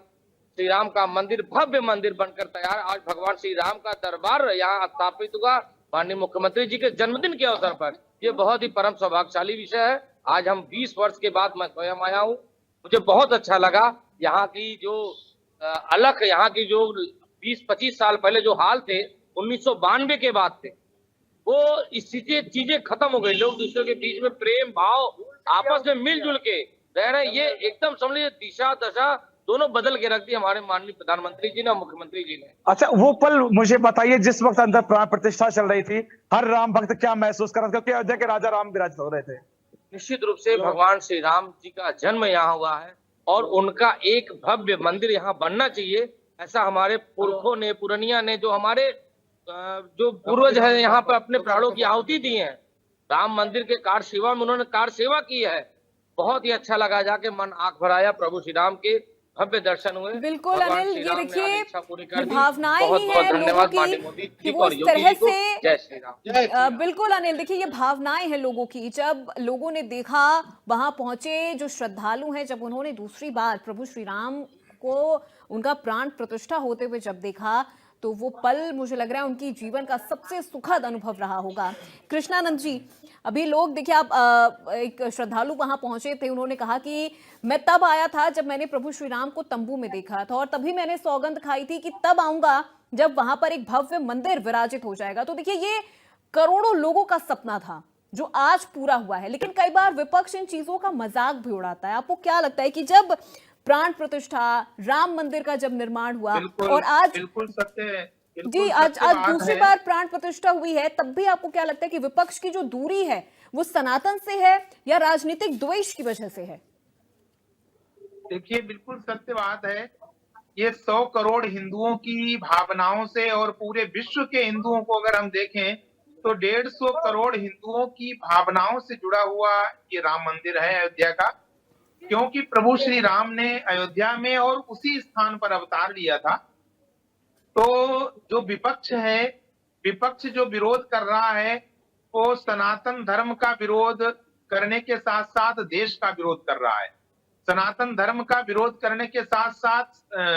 श्री राम का मंदिर भव्य मंदिर बनकर तैयार। आज भगवान श्री राम का दरबार यहाँ स्थापित हुआ माननीय मुख्यमंत्री जी के जन्मदिन के अवसर पर। ये बहुत ही परम सौभाग्यशाली विषय है। आज हम 20 वर्ष के बाद मैं स्वयं आया हूँ, मुझे बहुत अच्छा लगा। यहाँ की जो अलग, यहाँ की जो 20-25 साल पहले जो हाल थे 1992 के बाद थे, वो इस चीजें खत्म हो गई। लोग दूसरों के बीच में प्रेम भाव आपस में मिलजुल के रह रहे हैं। ये एकदम समझ लीजिए दिशा दशा दोनों बदल के रख दी हमारे माननीय प्रधानमंत्री जी ने और मुख्यमंत्री जी ने। अच्छा, वो पल मुझे बताइए जिस वक्त अंदर प्राण प्रतिष्ठा चल रही थी, हर राम भक्त क्या महसूस कर रहा था, क्योंकि अयोध्या के राजा राम विराजित हो रहे थे। निश्चित रूप से भगवान श्री राम जी का जन्म यहाँ हुआ है और उनका एक भव्य मंदिर यहाँ बनना चाहिए, ऐसा हमारे पुरखों ने, पुरनिया ने, जो हमारे जो पूर्वज है यहाँ पर अपने प्राणों की आहुति दी है। राम मंदिर के कार सेवा में उन्होंने कार सेवा की है। बहुत ही अच्छा लगा, जाके मन आंख भर आया। प्रभु श्री राम के भव्य दर्शन हुए। बिल्कुल भगवान अनिल, श्री ये राम ने देखिए आज इच्छा पूरी कर दी। भावनाएं बहुत ही बहुत हैं लोगों धन्यवाद माननीय की मोदी कि जी को वो और इस योगी तरह जी को। से जय श्री राम। बिल्कुल अनिल, देखिए ये भावनाएं हैं लोगों की। जब लोगों ने देखा, वहां पहुंचे जो श्रद्धालु हैं, जब उन्होंने दूसरी बार प्रभु श्री राम को उनका प्राण प्रतिष्ठा होते हुए जब देखा, तो वो पल मुझे लग रहा है उनकी जीवन का सबसे सुखद अनुभव रहा होगा। कृष्णानंद जी, अभी लोग देखिए, आप एक श्रद्धालु वहां पहुंचे थे, उन्होंने कहा कि मैं तब आया था जब मैंने प्रभु श्री राम को तंबू में देखा था, और तभी मैंने सौगंध खाई थी कि तब आऊंगा जब वहां पर एक भव्य मंदिर विराजित हो जाएगा। तो देखिए, ये करोड़ों लोगों का सपना था जो आज पूरा हुआ है। लेकिन कई बार विपक्ष इन चीजों का मजाक भी उड़ाता है। आपको क्या लगता है कि जब प्राण प्रतिष्ठा, राम मंदिर का जब निर्माण हुआ, और आज बिल्कुल सत्य जी आज दूसरी बार प्राण प्रतिष्ठा हुई है, तब भी आपको क्या लगता है कि विपक्ष की जो दूरी है वो सनातन से है या राजनीतिक द्वेष की वजह से है? देखिए, बिल्कुल सत्य बात है। ये 100 करोड़ हिंदुओं की भावनाओं से, और पूरे विश्व के हिंदुओं को अगर हम देखें तो 150 करोड़ हिंदुओं की भावनाओं से जुड़ा हुआ ये राम मंदिर है अयोध्या का। क्योंकि प्रभु श्री राम ने अयोध्या में और उसी स्थान पर अवतार लिया था। तो जो विपक्ष है, विपक्ष जो विरोध कर रहा है, वो सनातन धर्म का विरोध करने के साथ साथ देश का विरोध कर रहा है। सनातन धर्म का विरोध करने के साथ साथ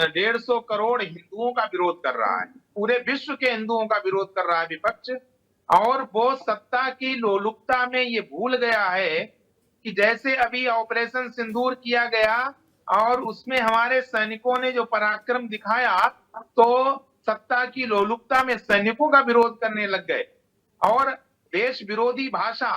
150 करोड़ हिंदुओं का विरोध कर रहा है, पूरे विश्व के हिंदुओं का विरोध कर रहा है विपक्ष। और वो सत्ता की लोलुपता में ये भूल गया है कि जैसे अभी ऑपरेशन सिंदूर किया गया और उसमें हमारे सैनिकों ने जो पराक्रम दिखाया, तो सत्ता की लोलुपता में सैनिकों का विरोध करने लग गए और देश विरोधी भाषा,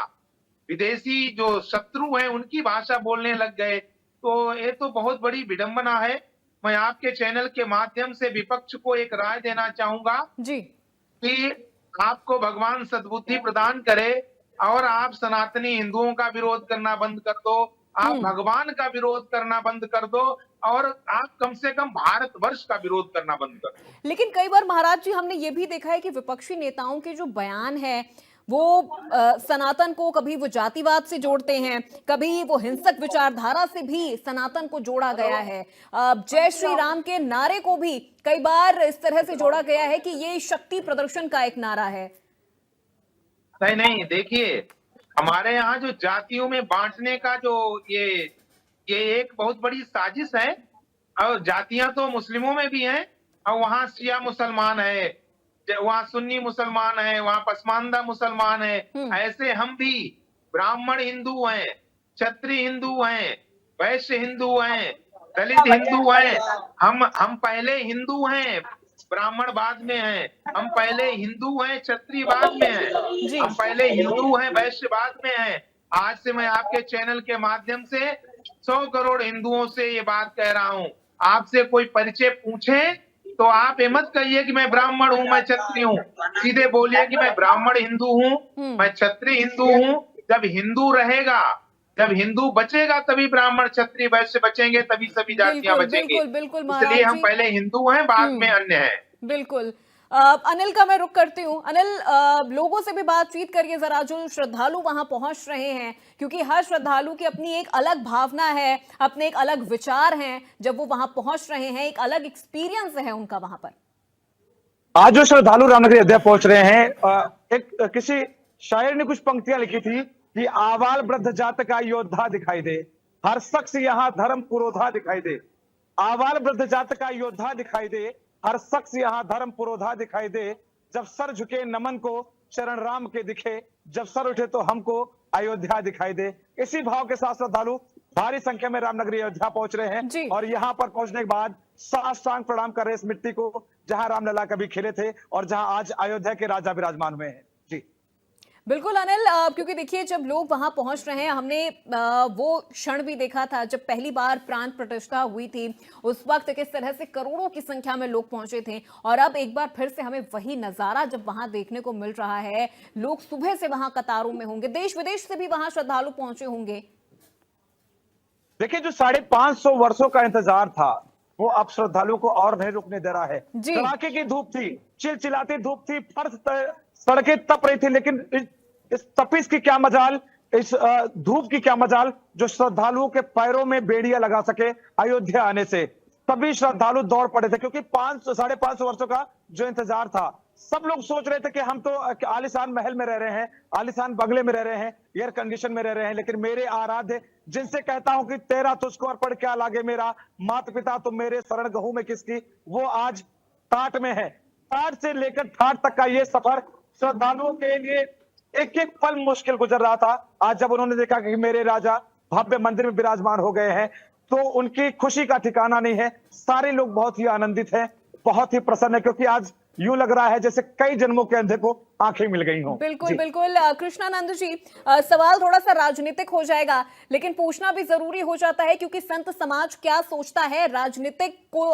विदेशी जो शत्रु हैं उनकी भाषा बोलने लग गए। तो ये तो बहुत बड़ी विडंबना है। मैं आपके चैनल के माध्यम से विपक्ष को एक राय देना चाहूंगा जी कि आपको भगवान सद्बुद्धि प्रदान करे और आप सनातनी हिंदुओं का विरोध करना बंद कर दो, आप भगवान का विरोध करना बंद कर दो, और आप कम से कम भारतवर्ष का विरोध करना बंद कर दो। लेकिन कई बार महाराज जी, हमने ये भी देखा है कि विपक्षी नेताओं के जो बयान है वो सनातन को कभी वो जातिवाद से जोड़ते हैं, कभी वो हिंसक विचारधारा से भी सनातन को जोड़ा गया है। जय श्री राम के नारे को भी कई बार इस तरह से जोड़ा गया है कि ये शक्ति प्रदर्शन का एक नारा है। नहीं, देखिए, हमारे यहाँ जो जातियों में बांटने का जो ये एक बहुत बड़ी साजिश है। और जातियां तो मुस्लिमों में भी हैं, और वहाँ शिया मुसलमान है, वहाँ सुन्नी मुसलमान है, वहाँ पसमानदा मुसलमान है। ऐसे हम भी ब्राह्मण हिंदू हैं, क्षत्रिय हिंदू हैं, वैश्य हिंदू हैं, दलित हिंदू हैं। हम पहले हिंदू हैं, ब्राह्मण बाद में हैं। हम पहले हिंदू हैं, क्षत्रिय बाद में हैं। हम पहले हिंदू हैं, वैश्य बाद में हैं। आज से मैं आपके चैनल के माध्यम से 100 करोड़ हिंदुओं से ये बात कह रहा हूँ। आपसे कोई परिचय पूछे तो आप ये मत कहिए कि मैं ब्राह्मण हूँ, मैं क्षत्रिय हूँ। सीधे बोलिए कि मैं ब्राह्मण हिंदू हूँ, मैं क्षत्रिय हिंदू हूँ। जब हिंदू रहेगा, जब हिंदू बचेगा, तभी ब्राह्मण क्षत्रिय वैश्य बचेंगे, तभी सभी जातियां बचेंगी। इसलिए हम पहले हिंदू हैं, बाद में अन्य हैं। बिल्कुल। अनिल का मैं रुख करती हूँ। अनिल, लोगों से भी बातचीत करिए जरा, जो श्रद्धालु वहां पहुंच रहे हैं, क्योंकि हर श्रद्धालु की अपनी एक अलग भावना है, अपने एक अलग विचार हैं। जब वो वहां पहुंच रहे हैं, एक अलग एक्सपीरियंस है उनका वहां पर। आज जो श्रद्धालु रामनगरी अयोध्या पहुंच रहे हैं, एक किसी शायर ने कुछ पंक्तियां लिखी थी कि आवाल वृद्ध जात का योद्धा दिखाई दे, हर शख्स यहाँ धर्म पुरोधा दिखाई दे। आवाल वृद्ध जात का योद्धा दिखाई दे, हर शख्स यहाँ धर्म पुरोधा दिखाई दे। जब सर झुके नमन को चरण राम के दिखे, जब सर उठे तो हमको अयोध्या दिखाई दे। इसी भाव के साथ श्रद्धालु भारी संख्या में रामनगरी अयोध्या पहुंच रहे हैं और यहाँ पर पहुंचने के बाद साष्टांग प्रणाम कर रहे इस मिट्टी को जहां रामलला कभी खिले थे और जहां आज अयोध्या के राजा विराजमान हुए हैं। जी बिल्कुल अनिल, क्योंकि देखिए जब लोग वहां पहुंच रहे हैं, हमने वो क्षण भी देखा था जब पहली बार प्राण प्रतिष्ठा हुई थी, उस वक्त किस तरह से करोड़ों की संख्या में लोग पहुंचे थे, और अब एक बार फिर से हमें वही नजारा जब वहां देखने को मिल रहा है। लोग सुबह से वहां कतारों में होंगे, देश विदेश से भी वहां श्रद्धालु पहुंचे होंगे। देखिए, जो 550 वर्षों का इंतजार था वो अब श्रद्धालुओं को और नहीं रुकने दे रहा है। जी। कड़ाके की धूप थी, चिलचिलाती धूप थी, फर्श सड़कें तप रही थी, लेकिन इस तपिश की क्या मजाल, इस धूप की क्या मजाल जो श्रद्धालुओं के पैरों में बेड़ियां लगा सके अयोध्या आने से। सभी श्रद्धालु दौड़ पड़े थे, क्योंकि 550 वर्षों का जो इंतजार था। सब लोग सोच रहे थे कि हम तो आलीशान महल में रह रहे हैं, आलीशान बंगले में रह रहे हैं, एयर कंडीशन में रह रहे हैं, लेकिन मेरे आराध्य जिनसे कहता हूं कि तेरा तुझको अर्पण क्या लागे मेरा, माता पिता तो मेरे शरण गहू में किसकी, वो आज टाट में है। टाट से लेकर ठाट तक का ये सफर श्रद्धालुओं के लिए एक एक पल मुश्किल गुजर रहा था। आज जब उन्होंने देखा कि मेरे राजा भव्य मंदिर में विराजमान हो गए हैं, तो उनकी खुशी का ठिकाना नहीं है। सारे लोग बहुत ही आनंदित हैं, बहुत ही प्रसन्न है, क्योंकि आज यूं लग रहा है जैसे कई जन्मों के अंधे को आंखें मिल गई हों। बिल्कुल बिल्कुल कृष्णानंद जी, सवाल थोड़ा सा राजनीतिक हो जाएगा, लेकिन पूछना भी जरूरी हो जाता है, क्योंकि संत समाज क्या सोचता है राजनीतिक को,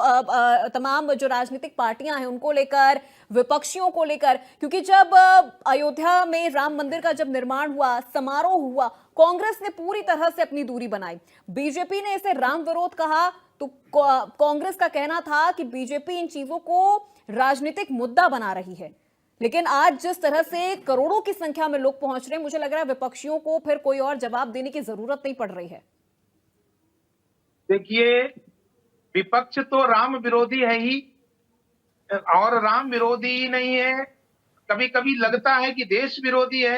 तमाम जो राजनीतिक पार्टियां हैं उनको लेकर, विपक्षियों को लेकर। क्योंकि जब अयोध्या में राम मंदिर का जब निर्माण हुआ, समारोह हुआ, कांग्रेस ने पूरी तरह से अपनी दूरी बनाई, बीजेपी ने इसे राम विरोध कहा, तो कांग्रेस का कहना था कि बीजेपी इन चीजों को राजनीतिक मुद्दा बना रही है। लेकिन आज जिस तरह से करोड़ों की संख्या में लोग पहुंच रहे हैं, मुझे लग रहा है विपक्षियों को फिर कोई और जवाब देने की जरूरत नहीं पड़ रही है। देखिए, विपक्ष तो राम विरोधी है ही, और राम विरोधी ही नहीं है, कभी कभी लगता है कि देश विरोधी है।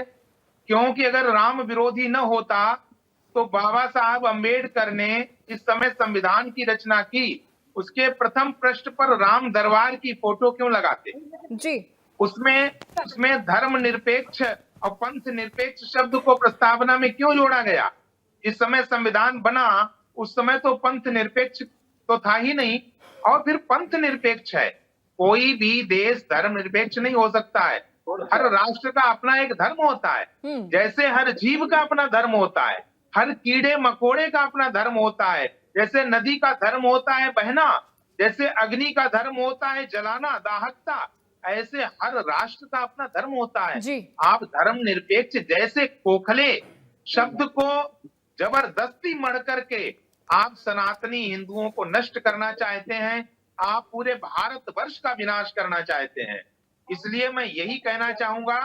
क्योंकि अगर राम विरोधी न होता तो बाबा साहब अंबेडकर ने इस समय संविधान की रचना की, उसके प्रथम पृष्ठ पर राम दरबार की फोटो क्यों लगाते जी। उसमें धर्म निरपेक्ष और पंथ निरपेक्ष शब्द को प्रस्तावना में क्यों जोड़ा गया? इस समय संविधान बना, उस समय तो पंथ निरपेक्ष तो था ही नहीं, और फिर पंथ निरपेक्ष है। कोई भी देश धर्म निरपेक्ष नहीं हो सकता है। हर राष्ट्र का अपना एक धर्म होता है, जैसे हर जीव का अपना धर्म होता है, हर कीड़े मकोड़े का अपना धर्म होता है, जैसे नदी का धर्म होता है बहना, जैसे अग्नि का धर्म होता है जलाना, दाहकता, ऐसे हर राष्ट्र का अपना धर्म होता है। आप धर्म निरपेक्ष जैसे खोखले शब्द को जबरदस्ती मढ़ करके आप सनातनी हिंदुओं को नष्ट करना चाहते हैं, आप पूरे भारतवर्ष का विनाश करना चाहते हैं। इसलिए मैं यही कहना चाहूंगा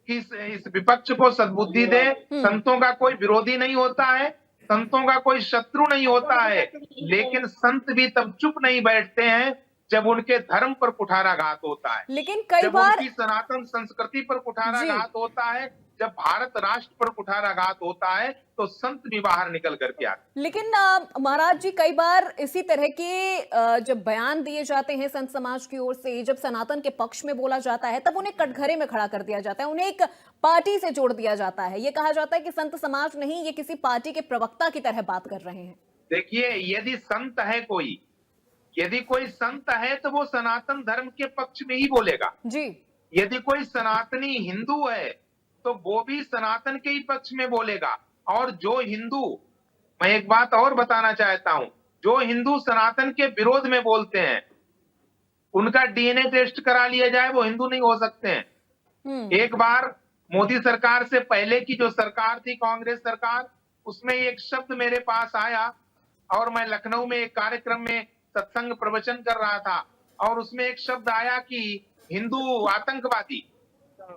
कि इस विपक्ष को सद्बुद्धि दे। संतों का कोई विरोधी नहीं होता है, संतों का कोई शत्रु नहीं होता है, लेकिन संत भी तब चुप नहीं बैठते हैं जब उनके धर्म पर कुठाराघात होता है, लेकिन कई जब बार उनकी सनातन संस्कृति पर कुठाराघात होता है, जब भारत राष्ट्र पर कुठाराघात होता है, तो संत भी बाहर निकल करके आते। लेकिन महाराज जी, कई बार इसी तरह के जब बयान दिए जाते हैं संत समाज की ओर से, जब सनातन के पक्ष में बोला जाता है, तब उन्हें कटघरे में खड़ा कर दिया जाता है, उन्हें एक पार्टी से जोड़ दिया जाता है। ये कहा जाता है कि संत समाज नहीं, ये किसी पार्टी के प्रवक्ता की तरह बात कर रहे हैं। देखिए, यदि संत है कोई, यदि कोई संत है तो वो सनातन धर्म के पक्ष में ही बोलेगा जी। यदि कोई सनातनी हिंदू है तो वो भी सनातन के ही पक्ष में बोलेगा। और जो हिंदू, मैं एक बात और बताना चाहता हूं, जो हिंदू सनातन के विरोध में बोलते हैं, उनका डीएनए टेस्ट करा लिया जाए, वो हिंदू नहीं हो सकते हैं। एक बार मोदी सरकार से पहले की जो सरकार थी, कांग्रेस सरकार, उसमें एक शब्द मेरे पास आया, और मैं लखनऊ में एक कार्यक्रम में सत्संग प्रवचन कर रहा था, और उसमें एक शब्द आया कि हिंदू आतंकवादी।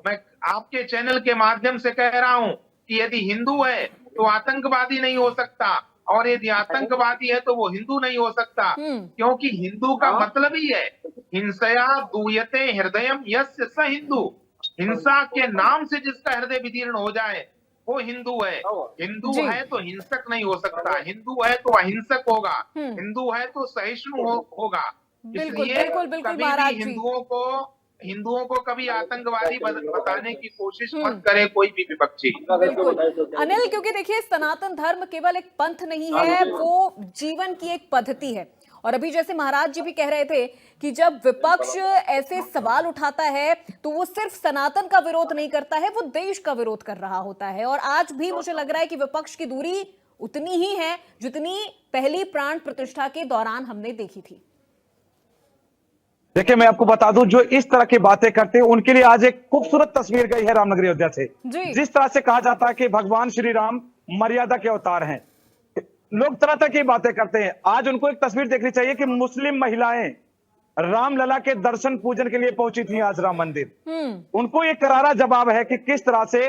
मैं आपके चैनल के माध्यम से कह रहा हूं कि यदि हिंदू है तो आतंकवादी नहीं हो सकता, और यदि आतंकवादी है तो वो हिंदू नहीं हो सकता, क्योंकि हिंदू का मतलब ही है हिंसया दूयते हृदयम यस्य स हिंदू। हिंसा के नाम से जिसका हृदय विदीर्ण हो जाए वो हिंदू है। हिंदू है तो हिंसक नहीं हो सकता, हिंदू है तो अहिंसक होगा, हिंदू है तो सहिष्णु होगा। इसलिए कभी भी हिंदुओं को कभी आतंकवादी बताने की कोशिश मत करे कोई भी विपक्षी। बिल्कुल अनिल, क्योंकि देखिए सनातन धर्म केवल एक पंथ नहीं है, वो जीवन की एक पद्धति है, और अभी जैसे महाराज जी भी कह रहे थे कि जब विपक्ष ऐसे सवाल उठाता है तो वो सिर्फ सनातन का विरोध नहीं करता है, वो देश का विरोध कर रहा होता है। और आज भी मुझे लग रहा है कि विपक्ष की दूरी उतनी ही है जितनी पहली प्राण प्रतिष्ठा के दौरान हमने देखी थी। देखिए, मैं आपको बता दूं, जो इस तरह की बातें करते हैं उनके लिए आज एक खूबसूरत तस्वीर गई है रामनगरी अयोध्या से। जिस तरह से कहा जाता है कि भगवान श्री राम मर्यादा के अवतार हैं, लोग तरह तरह की बातें करते हैं। आज उनको एक तस्वीर देखनी चाहिए कि मुस्लिम महिलाएं रामलला के दर्शन पूजन के लिए पहुंची थी आज राम मंदिर। उनको ये करारा जवाब है कि किस तरह से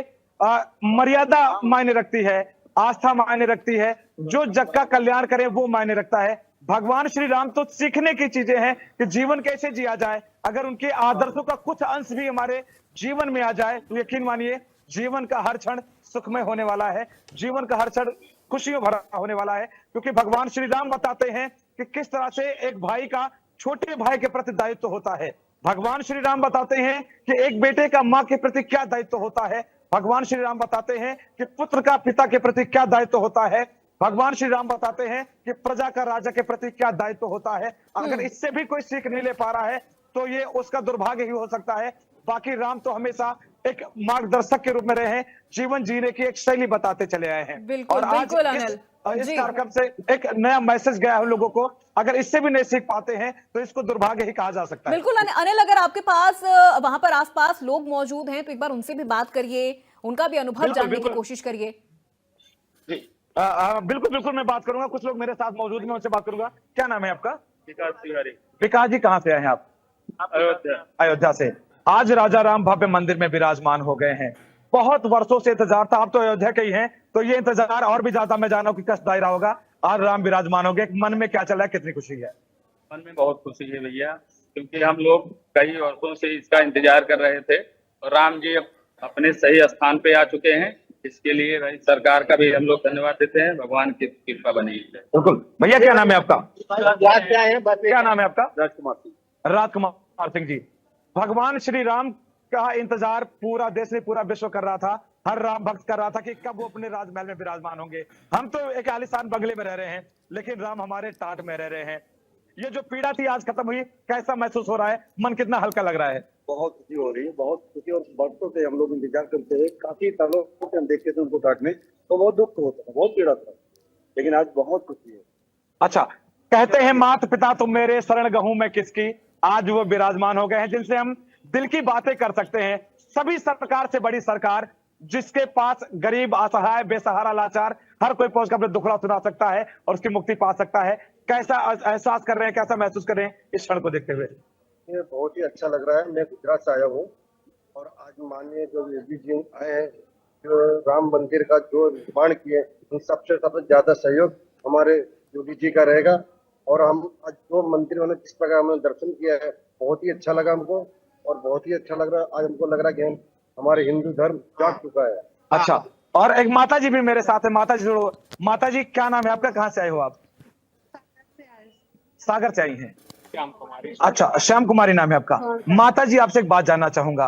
मर्यादा मायने रखती है, आस्था मायने रखती है, जो जग का कल्याण करे वो मायने रखता है। भगवान श्री राम तो सीखने की चीजें हैं कि जीवन कैसे जिया जाए। अगर उनके आदर्शों का कुछ अंश भी हमारे जीवन में आ जाए तो यकीन मानिए जीवन का हर क्षण सुखमय होने वाला है, जीवन का हर क्षण खुशियों भरा होने वाला है। क्योंकि भगवान श्री राम बताते हैं कि किस तरह से एक भाई का छोटे भाई के प्रति दायित्व होता है। भगवान श्री राम बताते हैं कि एक बेटे का माँ के प्रति क्या दायित्व होता है। भगवान श्री राम बताते हैं कि पुत्र का पिता के प्रति क्या दायित्व होता है। भगवान श्री राम बताते हैं कि प्रजा का राजा के प्रति क्या दायित्व होता है। अगर इससे भी कोई सीख नहीं ले पा रहा है तो ये उसका दुर्भाग्य ही हो सकता है। बाकी राम तो हमेशा एक मार्गदर्शक के रूप में रहे हैं, जीवन जीने की एक शैली बताते चले आए हैं। बिल्कुल, और आज बिल्कुल अनिल इस जी। कार्यक्रम से एक नया मैसेज गया है लोगों को। अगर इससे भी नहीं सीख पाते हैं तो इसको दुर्भाग्य ही कहा जा सकता है। बिल्कुल अनिल, अगर आपके पास वहां पर आसपास लोग मौजूद हैं तो एक बार उनसे भी बात करिए, उनका भी अनुभव जानने की कोशिश करिए। बिल्कुल बिल्कुल, मैं बात करूंगा। कुछ लोग मेरे साथ मौजूद हैं, उनसे बात करूंगा। क्या नाम है आपका? विकास तिवारी। विकास जी, कहाँ से आए हैं आप? अयोध्या से। आज राजा राम भव्य मंदिर में विराजमान हो गए हैं। बहुत वर्षों से इंतजार था, आप तो अयोध्या के ही हैं तो ये इंतजार और भी ज्यादा मैं जाना कि कष्टदायी रहा होगा। आज राम विराजमान हो गए, मन में क्या चल रहा है, कितनी खुशी है? मन में बहुत खुशी है भैया, क्योंकि हम लोग कई वर्षों से इसका इंतजार कर रहे थे और राम जी अब अपने सही स्थान पे आ चुके हैं। इसके लिए भाई सरकार का भी हम लोग धन्यवाद देते हैं, भगवान की कृपा बनी है। बिल्कुल भैया, क्या नाम है आपका? क्या नाम है आपका? राजकुमार सिंह। राजकुमार सिंह जी, भगवान श्री राम का इंतजार पूरा देश नहीं पूरा विश्व कर रहा था। हर राम भक्त कर रहा था कि कब वो अपने राजमहल में विराजमान होंगे। हम तो एक आलीशान बंगले में रह रहे हैं लेकिन राम हमारे टाट में रह रहे हैं। ये जो पीड़ा थी आज खत्म हुई, कैसा महसूस हो रहा है? मन कितना हल्का लग रहा है? बहुत खुशी हो रही है, बहुत खुशी। और वर्षों से हम लोग इंतजार करते हैं, काफी सालों से हम देखते थे उनको टाटने, तो बहुत दुख होता था, बहुत पीड़ा था, लेकिन आज बहुत खुशी है। अच्छा, कहते हैं माता पिता तुम मेरे, शरण गहूं मैं किसकी। आज वो विराजमान हो गए हैं जिनसे हम दिल की बातें कर सकते हैं। सभी सरकार से बड़ी सरकार, जिसके पास गरीब, असहाय, बेसहारा, लाचार हर कोई पहुंचकर अपने दुखड़ा सुना सकता है और उसकी मुक्ति पा सकता है। कैसा एहसास कर रहे हैं, कैसा महसूस कर रहे हैं इस क्षण को देखते हुए? ये बहुत ही अच्छा लग रहा है। मैं गुजरात से आया हूँ और आज माननीय जो योगी जी आए हैं, जो राम मंदिर का जो निर्माण किए, उन सबसे ज्यादा सहयोग हमारे योगी जी का रहेगा। और हम आज जो मंदिर में जिस प्रकार हमने दर्शन किया है, बहुत ही अच्छा लगा हमको और बहुत ही अच्छा लग रहा है। आज हमको लग रहा है कि हमारे हिंदू धर्म जाग चुका है। अच्छा, और एक माता जी भी मेरे साथ है। माता जी जोड़ो। माता जी, क्या नाम है आपका? कहाँ से आए हो आप? सागर से आई हैं। श्याम कुमारी। अच्छा, श्याम कुमारी नाम है आपका। माता जी, आपसे एक बात जानना चाहूंगा।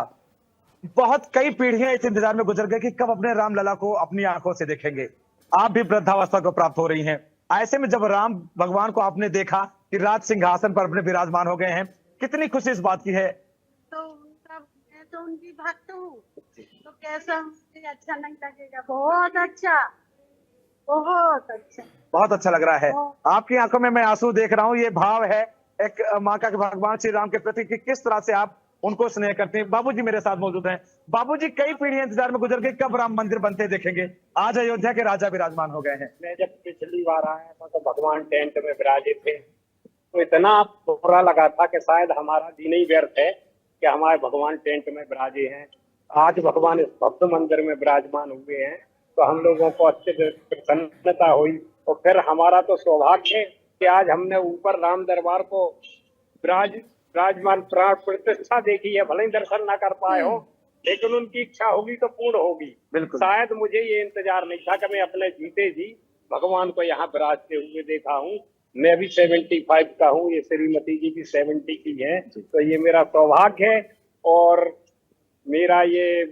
बहुत कई पीढ़ियां इस इंतजार में गुजर गए कि कब अपने राम लला को अपनी आंखों से देखेंगे। आप भी वृद्धावस्था को प्राप्त हो रही हैं। ऐसे में जब राम भगवान को आपने देखा कि राज सिंहासन पर अपने विराजमान हो गए हैं, कितनी खुशी इस बात की है? मैं तो उनकी भक्त हूँ, तो कैसा मुझे अच्छा नहीं लगेगा। बहुत अच्छा, बहुत अच्छा, बहुत अच्छा लग रहा है। आपकी आंखों में मैं आंसू देख रहा हूँ। ये भाव है एक माँ का भगवान श्री राम के प्रति कि किस तरह से आप उनको स्नेह करते हैं। बाबूजी मेरे साथ मौजूद हैं। बाबूजी, कई पीढ़ियां इंतजार में गुजर गई, कब राम मंदिर बनते देखेंगे। आज अयोध्या के राजा विराजमान हो गए हैं। मैं जब पिछली बार आया था तो भगवान टेंट में विराजे थे, तो इतना बुरा लगा था कि शायद हमारा दिन ही व्यर्थ है कि हमारे भगवान टेंट में विराजे हैं। आज भगवान इस भव्य मंदिर में विराजमान हुए हैं तो हम लोगों को अत्यंत प्रसन्नता हुई। और फिर हमारा तो सौभाग्य है कि आज हमने ऊपर राम दरबार को विराजमान प्राण प्रतिष्ठा देखी है। भले ही दर्शन ना कर पाए हो, लेकिन उनकी इच्छा होगी तो पूर्ण होगी। शायद मुझे ये इंतजार नहीं था कि मैं अपने जीते जी भगवान को यहाँ विराजते हुए देखा हूँ। मैं भी 75 का हूँ, ये श्रीमती जी भी 70 की है, तो ये मेरा सौभाग्य है और मेरा ये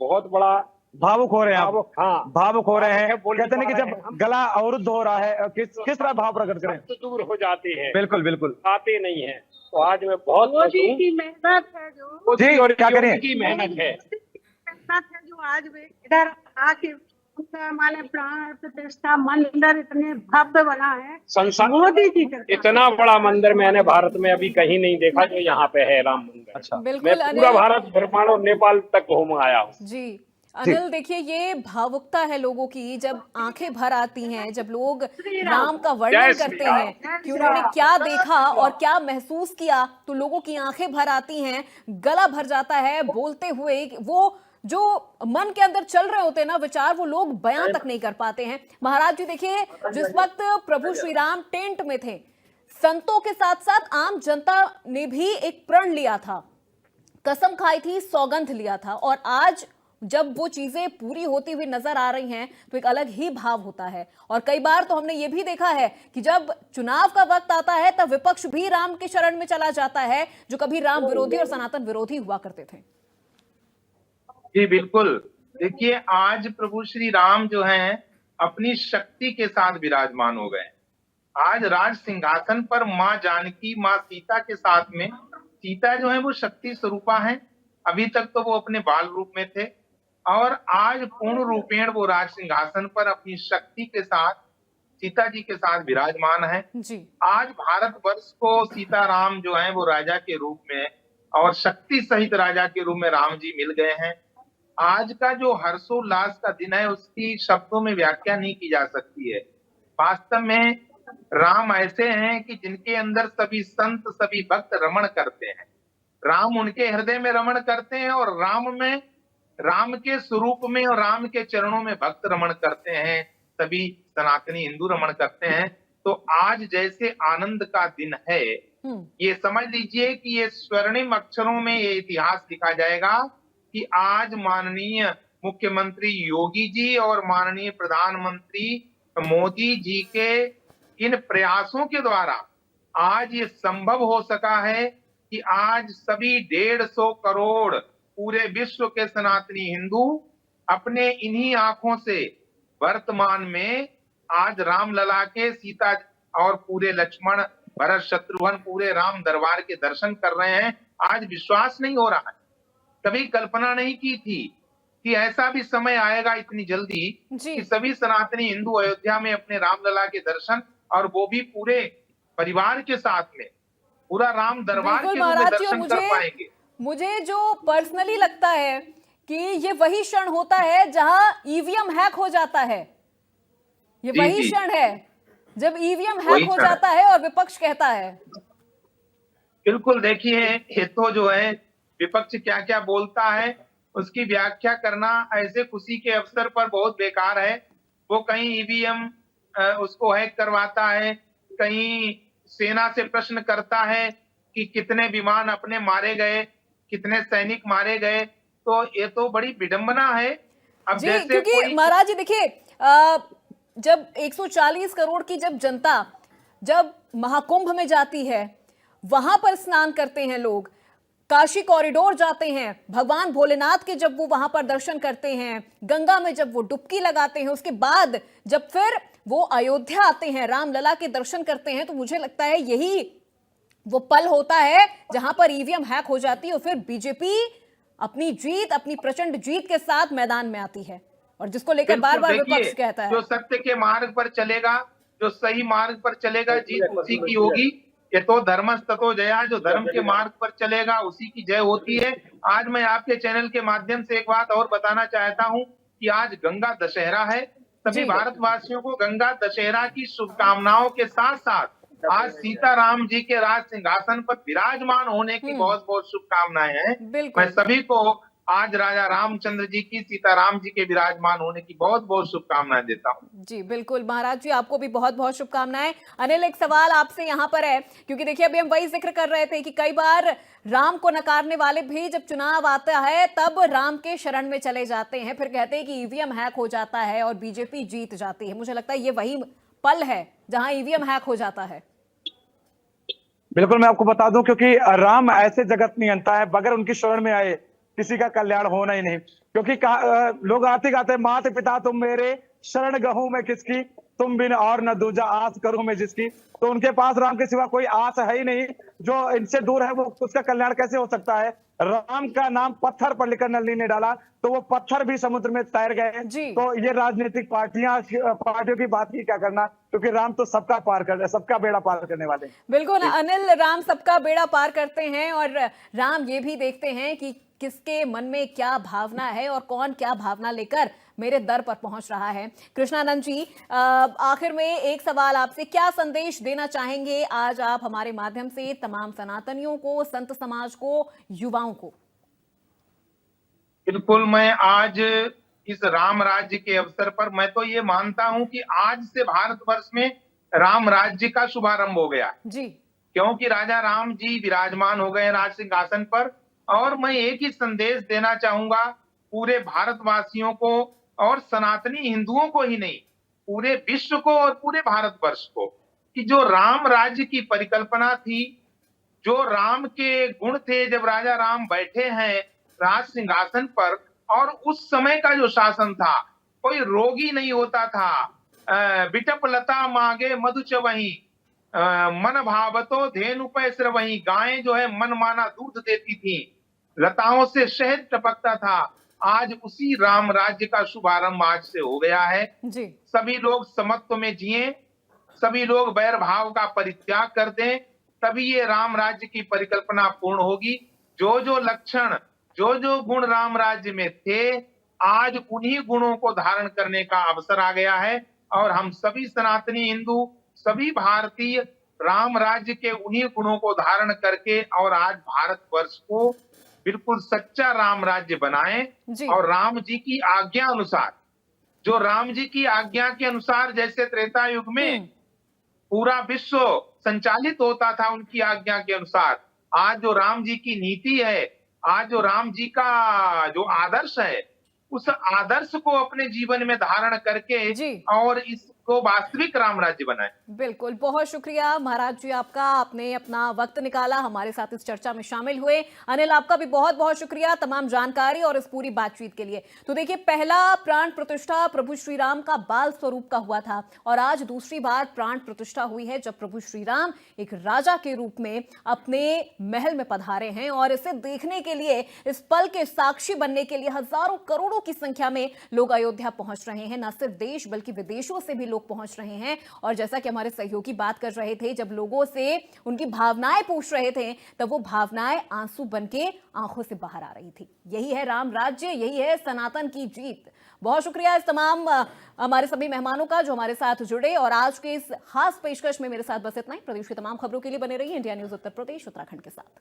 बहुत बड़ा भावुक हो रहे हैं आप। हाँ, भावुक हो रहे हैं। बोल कहते हैं कि पा रहे हैं जब हम। गला अवरुद्ध हो रहा है, किस तरह भाव प्रकट करें? तो दूर हो जाती है, बिल्कुल बिल्कुल। आते नहीं है। तो आज मैं बहुत खुश मोदी हूँ। की मेहनत है जो मोदी और क्या करें? योगी की मेहनत है। मेहनत है जो आज वे इधर आके उनका माने प्राण प्रतिष्ठा मंदिर इतने भव्य बना है, संसार मोदी की कृपा। इतना बड़ा मंदिर मैंने भारत में अभी कहीं नहीं देखा जो यहाँ पे है, राम मंदिर। अच्छा। मैं बिल्कुल पूरा अनिल भारत भ्रमण और नेपाल तक घूम आया हूँ। जी, अनिल देखिए ये भावुकता है लोगों की, जब आंखें भर आती हैं, जब लोग राम का वर्णन जय श्री करते राम। हैं कि उन्होंने क्या देखा और क्या महसूस किया, तो लोगों की आंखें भर आती हैं, गला भर जाता है बोलते हुए। वो जो मन के अंदर चल रहे होते हैं ना विचार, वो लोग बयान तक नहीं कर पाते हैं। महाराज जी देखिए, जिस वक्त प्रभु श्री राम टेंट में थे, संतों के साथ साथ आम जनता ने भी एक प्रण लिया था, कसम खाई थी, सौगंध लिया था, और आज जब वो चीजें पूरी होती हुई नजर आ रही हैं तो एक अलग ही भाव होता है। और कई बार तो हमने ये भी देखा है कि जब चुनाव का वक्त आता है तब विपक्ष भी राम के शरण में चला जाता है, जो कभी राम विरोधी और सनातन विरोधी हुआ करते थे। जी बिल्कुल। देखिए आज प्रभु श्री राम जो हैं अपनी शक्ति के साथ विराजमान हो गए। आज राज सिंहासन पर माँ जानकी, माँ सीता के साथ में, सीता जो है वो शक्ति स्वरूपा है। अभी तक तो वो अपने बाल रूप में थे और आज पूर्ण रूपेण वो राज सिंहासन पर अपनी शक्ति के साथ सीता जी के साथ विराजमान है। जी। आज भारतवर्ष को सीताराम जो है वो राजा के रूप में और शक्ति सहित राजा के रूप में राम जी मिल गए हैं। आज का जो हर्षोल्लास का दिन है उसकी शब्दों में व्याख्या नहीं की जा सकती है। वास्तव में राम ऐसे हैं कि जिनके अंदर सभी संत, सभी भक्त रमण करते हैं। राम उनके हृदय में रमण करते हैं और राम में, राम के स्वरूप में और राम के चरणों में भक्त रमण करते हैं, सभी सनातनी हिंदू रमण करते हैं। तो आज जैसे आनंद का दिन है, ये समझ लीजिए कि ये स्वर्णिम अक्षरों में ये इतिहास लिखा जाएगा कि आज माननीय मुख्यमंत्री योगी जी और माननीय प्रधानमंत्री मोदी जी के इन प्रयासों के द्वारा आज ये संभव हो सका है कि आज सभी 150 करोड़ पूरे विश्व के सनातनी हिंदू अपने इन्हीं आंखों से वर्तमान में आज रामलला के, सीता और पूरे लक्ष्मण, भरत, शत्रुघ्न, पूरे राम दरबार के दर्शन कर रहे हैं। आज विश्वास नहीं हो रहा है, कभी कल्पना नहीं की थी कि ऐसा भी समय आएगा इतनी जल्दी कि सभी सनातनी हिंदू अयोध्या में अपने रामलला के दर्शन, और वो भी पूरे परिवार के साथ में, पूरा राम दरबार के रूप में दर्शन कर पाएंगे। मुझे जो पर्सनली लगता है कि ये वही क्षण होता है जहां ईवीएम हैक हो जाता है। ये वही क्षण है जब ईवीएम हैक हो जाता है और विपक्ष कहता है। बिल्कुल। देखिए ये तो जो है विपक्ष क्या क्या बोलता है उसकी व्याख्या करना ऐसे खुशी के अवसर पर बहुत बेकार है। वो कहीं ईवीएम उसको हैक करवाता है, कहीं सेना से प्रश्न करता है कि कितने विमान अपने मारे गए, कितने सैनिक मारे गए। तो ये तो बड़ी विडंबना है। अब जी, जैसे क्योंकि महाराज जी देखिए, जब 140 करोड़ की जब जनता जब महाकुंभ में जाती है, वहां पर स्नान करते हैं लोग, काशी कॉरिडोर जाते हैं, भगवान भोलेनाथ के जब वो वहां पर दर्शन करते हैं, गंगा में जब वो डुबकी लगाते हैं, उसके बाद जब फिर वो अयोध्या आते हैं, रामलला के दर्शन करते हैं, तो मुझे लगता है यही वो पल होता है जहां पर ईवीएम हैक हो जाती है और फिर बीजेपी अपनी जीत, अपनी प्रचंड जीत के साथ मैदान में आती है, और जिसको लेकर बार बार विपक्ष कहता है जो सत्य के मार्ग पर चलेगा, जो सही मार्ग पर चलेगा, जीत उसी की होगी। ये तो धर्मस्ततो जया, जो धर्म के मार्ग पर चलेगा उसी की जय होती है। आज मैं आपके चैनल के माध्यम से एक बात और बताना चाहता हूँ कि आज गंगा दशहरा है। सभी भारतवासियों को गंगा दशहरा की शुभकामनाओं के साथ साथ आज सीताराम जी के राज सिंहासन पर विराजमान होने की बहुत बहुत शुभकामनाएं हैं। मैं सभी को आज राजा रामचंद्र जी की, सीताराम जी के विराजमान होने की बहुत बहुत शुभकामनाएं देता हूँ। जी बिल्कुल महाराज जी, आपको भी बहुत बहुत शुभकामनाएं। अनिल, एक सवाल आपसे यहाँ पर है, क्योंकि देखिए अभी हम वही जिक्र कर रहे थे कि कई बार राम को नकारने वाले भी जब चुनाव आता है तब राम के शरण में चले जाते हैं, फिर कहते हैं कि ईवीएम हैक हो जाता है और बीजेपी जीत जाती है। मुझे लगता है ये वही पल है जहां ईवीएम हैक हो जाता है। बिल्कुल, मैं आपको बता दूं, क्योंकि राम ऐसे जगत नियंता है, बगैर उनकी शरण में आए किसी का कल्याण होना ही नहीं। क्योंकि लोग आते गाते माता पिता तुम मेरे, शरण गहूं मैं किसकी, तुम बिन और न दूजा आस करूं मैं जिसकी। तो उनके पास राम के सिवा कोई आस है ही नहीं, जो इनसे दूर है वो उसका कल्याण कैसे हो सकता है। राम का नाम पत्थर पर लिखकर नली ने डाला तो वो पत्थर भी समुद्र में तैर गए। तो ये राजनीतिक पार्टियों की बात की क्या करना, क्योंकि राम तो सबका पार कर, सबका बेड़ा पार करने वाले। बिल्कुल अनिल, राम सबका बेड़ा पार करते हैं और राम ये भी देखते हैं कि किसके मन में क्या भावना है और कौन क्या भावना लेकर मेरे दर पर पहुंच रहा है। कृष्णानंद जी, आखिर में एक सवाल आपसे, क्या संदेश देना चाहेंगे आज आप हमारे माध्यम से तमाम सनातनियों को, संत समाज को, युवाओं को? बिल्कुल, मैं आज इस राम राज्य के अवसर पर मैं तो ये मानता हूं कि आज से भारतवर्ष में राम राज्य का शुभारंभ हो गया जी, क्योंकि राजा राम जी विराजमान हो गए राज सिंहासन पर। और मैं एक ही संदेश देना चाहूंगा पूरे भारतवासियों को और सनातनी हिंदुओं को ही नहीं, पूरे विश्व को और पूरे भारतवर्ष को, कि जो राम राज्य की परिकल्पना थी, जो राम के गुण थे, जब राजा राम बैठे हैं राज सिंहासन पर, और उस समय का जो शासन था, कोई रोगी नहीं होता था। बिटप लता मांगे मधु चवही, मन भावतो धेनु पे श्रवही, गायें जो है मन माना दूध देती थी, लताओं से शहद टपकता था। आज उसी राम राज्य का शुभारंभ आज से हो गया है जी। सभी लोग समत्व में जिए, सभी लोग बैर भाव का परित्याग कर दें, तभी ये राम राज्य की परिकल्पना पूर्ण होगी। जो जो लक्षण, जो जो गुण राम राज्य में थे, आज उन्हीं गुणों को धारण करने का अवसर आ गया है। और हम सभी सनातनी हिंदू, सभी भारतीय राम राज्य के उन्हीं गुणों को धारण करके और आज भारतवर्ष को बिल्कुल सच्चा राम राज्य बनाएं। और राम जी की आज्ञा अनुसार, जो राम जी की आज्ञा के अनुसार जैसे त्रेता युग में पूरा विश्व संचालित होता था उनकी आज्ञा के अनुसार, आज जो राम जी की नीति है, आज जो राम जी का जो आदर्श है, उस आदर्श को अपने जीवन में धारण करके और इसको वास्तविक राम राज्य बनाए। बिल्कुल, बहुत शुक्रिया महाराज जी आपका, आपने अपना वक्त निकाला, हमारे साथ इस चर्चा में शामिल हुए। अनिल, आपका भी बहुत बहुत शुक्रिया तमाम जानकारी और इस पूरी बातचीत के लिए। तो देखिए, पहला प्राण प्रतिष्ठा प्रभु श्री राम का बाल स्वरूप का हुआ था और आज दूसरी बार प्राण प्रतिष्ठा हुई है जब प्रभु श्री राम एक राजा के रूप में अपने महल में पधारे हैं। और इसे देखने के लिए, इस पल के साक्षी बनने के लिए हजारों करोड़ों की संख्या में लोग अयोध्या पहुंच रहे हैं। न सिर्फ देश बल्कि विदेशों से भी लोग पहुंच रहे हैं। और जैसा कि हमारे सहयोगी बात कर रहे थे, जब लोगों से उनकी भावनाएं पूछ रहे थे तब वो भावनाएं आंसू बनके आंखों से बाहर आ रही थी। यही है राम राज्य, यही है सनातन की जीत। बहुत शुक्रिया इस तमाम हमारे सभी मेहमानों का जो हमारे साथ जुड़े। और आज के इस खास पेशकश में मेरे साथ बस इतना ही। प्रदेश की तमाम खबरों के लिए बने रहिए इंडिया न्यूज उत्तर प्रदेश उत्तराखंड के साथ।